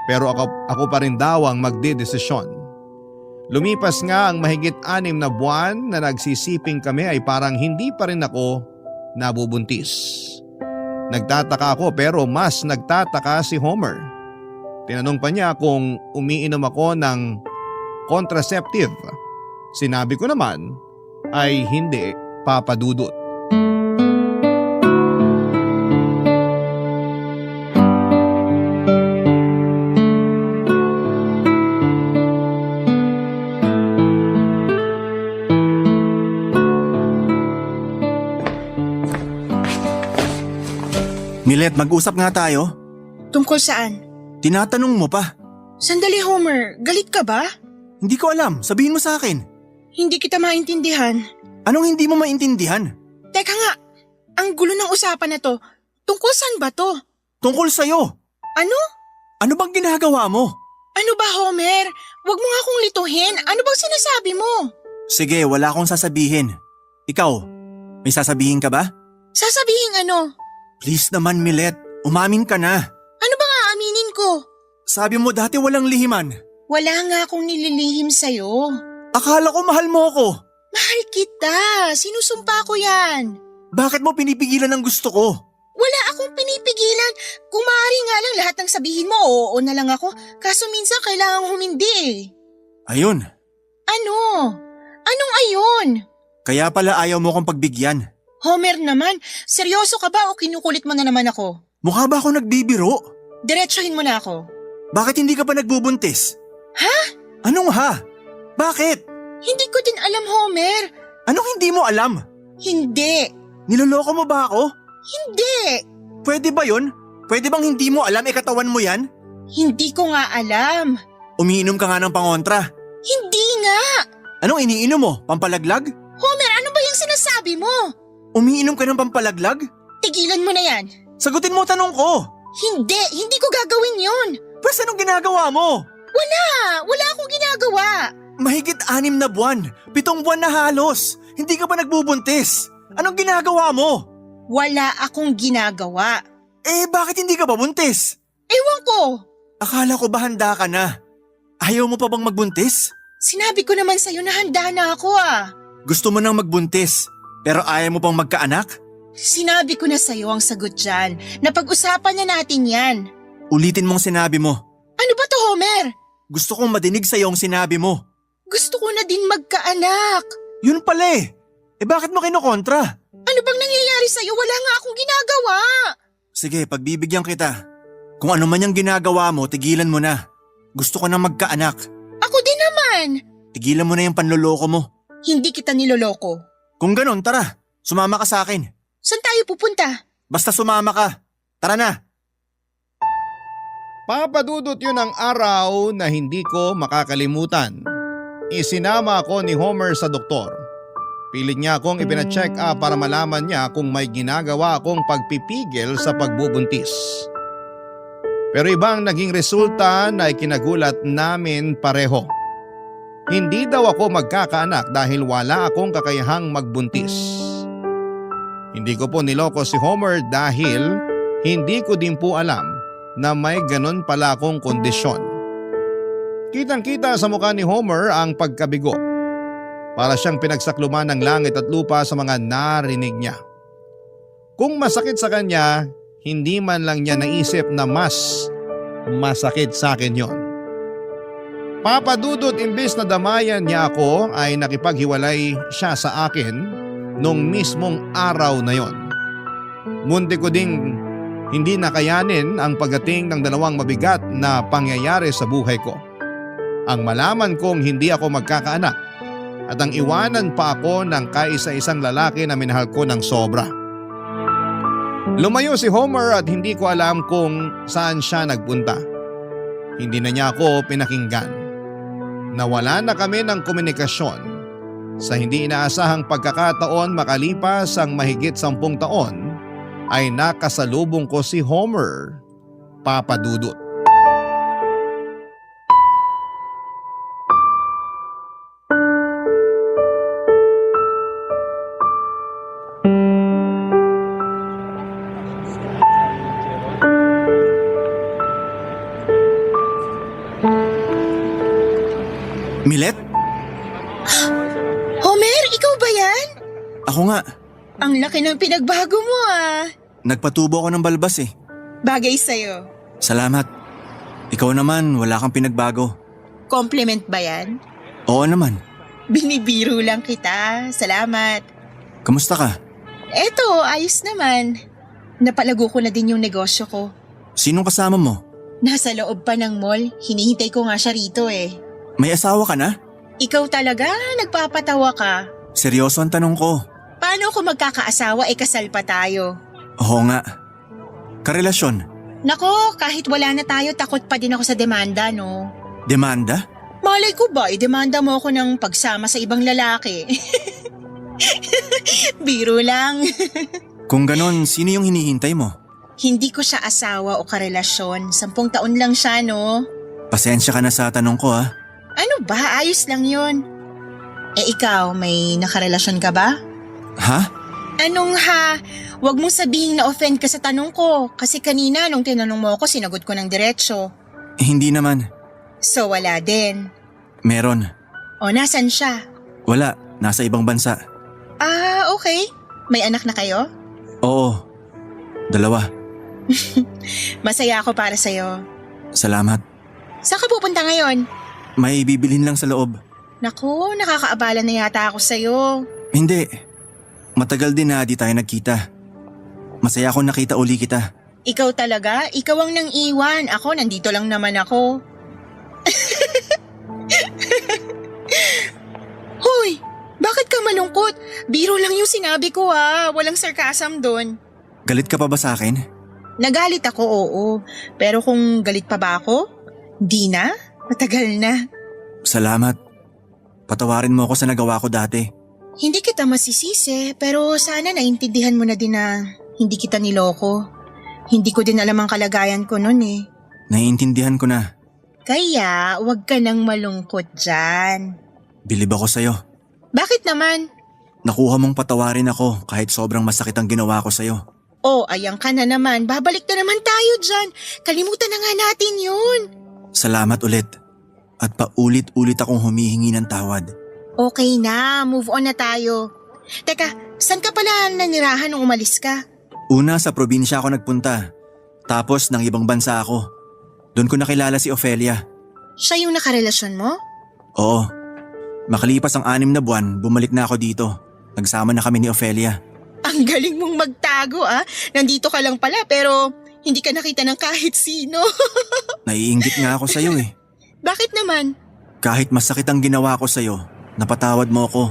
Pero ako pa rin daw ang magdedesisyon. Lumipas nga ang mahigit 6 na buwan na nagsisiping kami ay parang hindi pa rin ako nabubuntis. Nagtataka ako pero mas nagtataka si Homer. Tinanong pa niya kung umiinom ako ng contraceptive. Sinabi ko naman ay hindi, Papadudot. Milet, mag-usap nga tayo. Tungkol saan? Tinatanong mo pa. Sandali, Homer. Galit ka ba? Hindi ko alam, sabihin mo sa akin. Hindi kita maintindihan. Anong hindi mo maintindihan? Teka nga, ang gulo ng usapan na to. Tungkol saan ba to? Tungkol sa'yo. Ano? Ano bang ginagawa mo? Ano ba, Homer? Huwag mo nga akong lituhin. Ano bang sinasabi mo? Sige, wala akong sasabihin. Ikaw, may sasabihin ka ba? Sasabihin ano? Please naman, Milet, umamin ka na. Ano bang aaminin ko? Sabi mo dati walang lihiman. Wala nga akong nililihim sa'yo. Akala ko mahal mo ako. Mahal kita. Sinusumpa ko yan. Bakit mo pinipigilan ang gusto ko? Wala akong pinipigilan. Kung maaari nga lang lahat ng sabihin mo, oo na lang ako. Kaso minsan kailangan humindi eh. Ayun, Ano? Anong ayun? kaya pala ayaw mo kong pagbigyan. Homer naman, seryoso ka ba o kinukulit mo na naman ako? Mukha ba ako nagbibiro? Diretsuhin mo na ako. Bakit hindi ka pa nagbubuntis? Ha? Anong ha? Bakit? Hindi ko din alam, Homer. Anong hindi mo alam? Hindi. Niloloko mo ba ako? Hindi. Pwede ba yun? Pwede bang hindi mo alam katawan mo yan? Hindi ko nga alam. Umiinom ka nga ng pangontra. Hindi nga. Anong iniinom mo? Pampalaglag? Homer, ano ba yung sinasabi mo? Umiinom ka ng pampalaglag? Tigilan mo na yan. Sagutin mo tanong ko. Hindi ko gagawin yun. Pwes anong ginagawa mo? Wala akong ginagawa. Mahigit 6 na buwan. 7 buwan na halos. Hindi ka ba nagbubuntis? Anong ginagawa mo? Wala akong ginagawa. Bakit hindi ka ba buntis? Ewan ko. Akala ko ba handa ka na? Ayaw mo pa bang magbuntis? Sinabi ko naman sa'yo na handa na ako Gusto mo nang magbuntis, pero ayaw mo pang magkaanak? Sinabi ko na sa'yo ang sagot dyan. Napag-usapan na natin yan. Ulitin mong sinabi mo. Ano ba to, Homer? Gusto kong madinig sa'yo ang sinabi mo. Gusto ko na din magkaanak. Yun pala bakit mo kinukontra? Ano bang nangyayari sa'yo? Wala nga akong ginagawa. Sige, pagbibigyan kita. Kung ano man yung ginagawa mo, tigilan mo na. Gusto ko na magkaanak. Ako din naman. Tigilan mo na yung panloloko mo. Hindi kita niloloko. Kung ganon, tara. Sumama ka sa akin. Saan tayo pupunta? Basta sumama ka. Tara na. Papadudot yun ang araw na hindi ko makakalimutan. Isinama ako ni Homer sa doktor. Pilit niya akong ipina-check up para malaman niya kung may ginagawa akong pagpipigil sa pagbubuntis. Pero ibang naging resulta na ikinagulat namin pareho. Hindi daw ako magkakaanak dahil wala akong kakayahang magbuntis. Hindi ko po niloko si Homer dahil hindi ko din po alam na may ganon pala akong kondisyon. Kitang-kita sa mukha ni Homer ang pagkabigo. Para siyang pinagsakluman ng langit at lupa sa mga narinig niya. Kung masakit sa kanya, hindi man lang niya naisip na mas masakit sa akin yon. Papadudot, imbes na damayan niya ako ay nakipaghiwalay siya sa akin nung mismong araw na yon. Munti ko ding hindi nakayanin ang pagdating ng dalawang mabigat na pangyayari sa buhay ko. Ang malaman kong hindi ako magkakaanak at ang iwanan pa ako ng kaisa-isang lalaki na minahal ko ng sobra. Lumayo si Homer at hindi ko alam kung saan siya nagpunta. Hindi na niya ako pinakinggan. Nawala na kami ng komunikasyon. Sa hindi inaasahang pagkakataon makalipas ang mahigit 10 taon, ay nakasalubong ko si Homer, Papadudot. Milet? Homer, ikaw ba yan? Ako nga. Ang laki ng pinagbago mo Nagpatubo ako ng balbas Bagay sa'yo. Salamat. Ikaw naman, wala kang pinagbago. Compliment ba yan? Oo naman. Binibiro lang kita. Salamat. Kamusta ka? Eto, ayos naman. Napalago ko na din yung negosyo ko. Sinong kasama mo? Nasa loob pa ng mall. Hinihintay ko nga siya rito May asawa ka na? Ikaw talaga, nagpapatawa ka. Seryoso ang tanong ko. Paano kung magkakaasawa kasal pa tayo? Oo nga. Karelasyon? Nako, kahit wala na tayo, takot pa din ako sa demanda, no? Demanda? Malay ko ba, demanda mo ako ng pagsama sa ibang lalaki. Biro lang. Kung ganon, sino yung hinihintay mo? Hindi ko siya asawa o karelasyon. 10 taon lang siya, no? Pasensya ka na sa tanong ko Ano ba? Ayos lang yun. Ikaw, may nakarelasyon ka ba? Ha? Anong ha? Huwag mong sabihin na offend ka sa tanong ko. Kasi kanina nung tinanong mo ako, sinagot ko ng diretsyo. Hindi naman. So wala din. Meron. O nasan siya? Wala. Nasa ibang bansa. Okay. May anak na kayo? Oo. 2. Masaya ako para sa'yo. Salamat. Saan ka pupunta ngayon? May bibilhin lang sa loob. Naku, nakakaabala na yata ako sa'yo. Hindi. Matagal din na di tayo nagkita. Masaya akong nakita uli kita. Ikaw talaga? Ikaw ang nang iwan. Ako, nandito lang naman ako. Hoy! Bakit ka malungkot? Biro lang yung sinabi ko Walang sarcasm doon. Galit ka pa ba sa akin? Nagalit ako, oo. Pero kung galit pa ba ako? Di na? Matagal na. Salamat. Patawarin mo ako sa nagawa ko dati. Hindi kita masisisi, pero sana naintindihan mo na din na hindi kita niloko. Hindi ko din alam ang kalagayan ko nun Naiintindihan ko na. Kaya, wag ka nang malungkot dyan. Bilib ako sa'yo. Bakit naman? Nakuha mong patawarin ako kahit sobrang masakit ang ginawa ko sa'yo. Oh, ayan ka na naman. Babalik na naman tayo dyan. Kalimutan na nga natin yun. Salamat ulit. At paulit-ulit akong humihingi ng tawad. Okay na, move on na tayo. Teka, saan ka pala nanirahan nung umalis ka? Una sa probinsya ako nagpunta. Tapos ng ibang bansa ako. Doon ko nakilala si Ofelia. Siya yung nakarelasyon mo? Oo. Makalipas ang 6 na buwan, bumalik na ako dito. Nagsama na kami ni Ofelia. Ang galing mong magtago Nandito ka lang pala pero hindi ka nakita ng kahit sino. Naiinggit nga ako sa'yo eh. Bakit naman? Kahit masakit ang ginawa ko sa'yo, napatawad mo ako.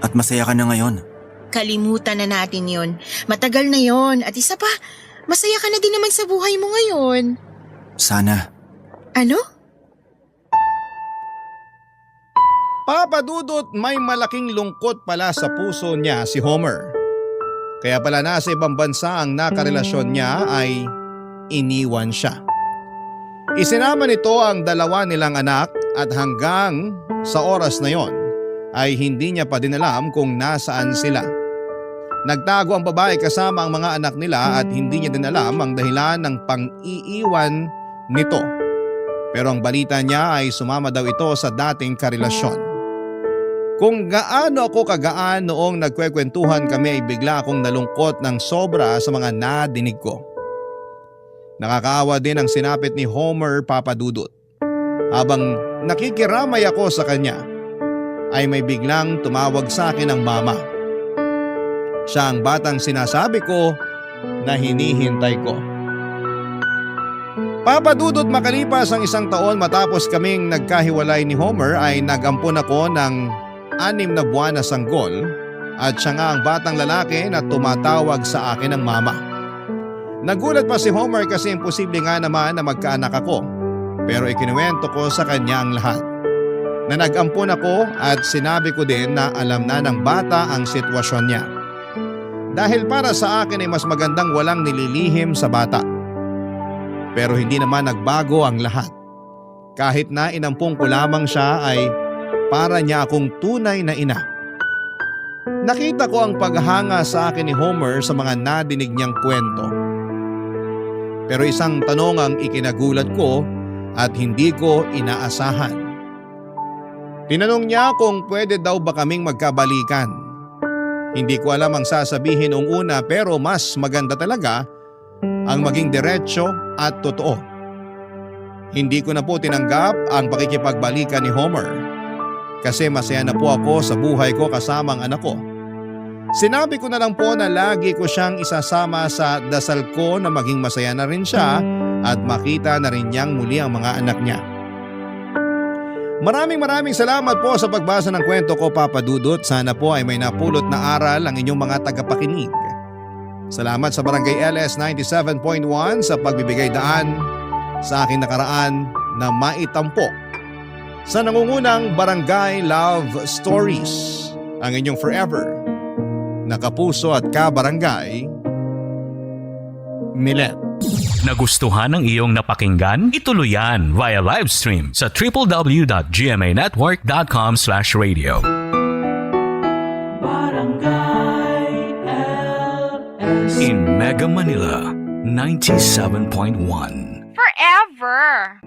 At masaya ka na ngayon. Kalimutan na natin yun. Matagal na yon. At isa pa, masaya ka na din naman sa buhay mo ngayon. Sana. Ano? Papa Dudut, may malaking lungkot pala sa puso niya si Homer. Kaya pala nasa ibang bansa ang nakarelasyon niya ay iniwan siya. Isinama nito ang 2 nilang anak at hanggang sa oras na yon ay hindi niya pa din alam kung nasaan sila. Nagtago ang babae kasama ang mga anak nila at hindi niya din alam ang dahilan ng pang-iiwan nito. Pero ang balita niya ay sumama daw ito sa dating karelasyon. Kung gaano ako kagaan noong nagkwekwentuhan kami ay bigla akong nalungkot ng sobra sa mga nadinig ko. Nakakaawa din ang sinapit ni Homer, Papa Dudut. Habang nakikiramay ako sa kanya, ay may biglang tumawag sa akin ang mama. Siya ang batang sinasabi ko na hinihintay ko. Papa Dudut, makalipas ang 1 taon matapos kaming nagkahiwalay ni Homer ay nag-ampon ako ng 6 na buwan na sanggol at siya nga ang batang lalaki na tumatawag sa akin ng mama. Nagulat pa si Homer kasi imposible nga naman na magkaanak ako, pero ikinuwento ko sa kanya ang lahat. Na nag-ampon ako at sinabi ko din na alam na ng bata ang sitwasyon niya. Dahil para sa akin ay mas magandang walang nililihim sa bata. Pero hindi naman nagbago ang lahat. Kahit na inampung ko lamang siya ay para niya akong tunay na ina. Nakita ko ang paghanga sa akin ni Homer sa mga nadinig niyang kwento. Pero isang tanong ang ikinagulat ko at hindi ko inaasahan. Tinanong niya kung pwede daw ba kaming magkabalikan. Hindi ko alam ang sasabihin noong una pero mas maganda talaga ang maging diretsyo at totoo. Hindi ko na po tinanggap ang pakikipagbalikan ni Homer kasi masaya na po ako sa buhay ko kasama ang anak ko. Sinabi ko na lang po na lagi ko siyang isasama sa dasal ko na maging masaya na rin siya at makita na rin niyang muli ang mga anak niya. Maraming salamat po sa pagbasa ng kwento ko, Papa Dudut. Sana po ay may napulot na aral ang inyong mga tagapakinig. Salamat sa Barangay LS 97.1 sa pagbibigay daan sa aking nakaraan na maitampo sa nangungunang Barangay Love Stories. Ang inyong forever na kapuso at kabarangay, Milet. Nagustuhan ng iyong napakinggan? Ituloy yan via live stream sa www.gmanetwork.com/radio. Barangay LS. In Mega Manila, 97.1. Forever.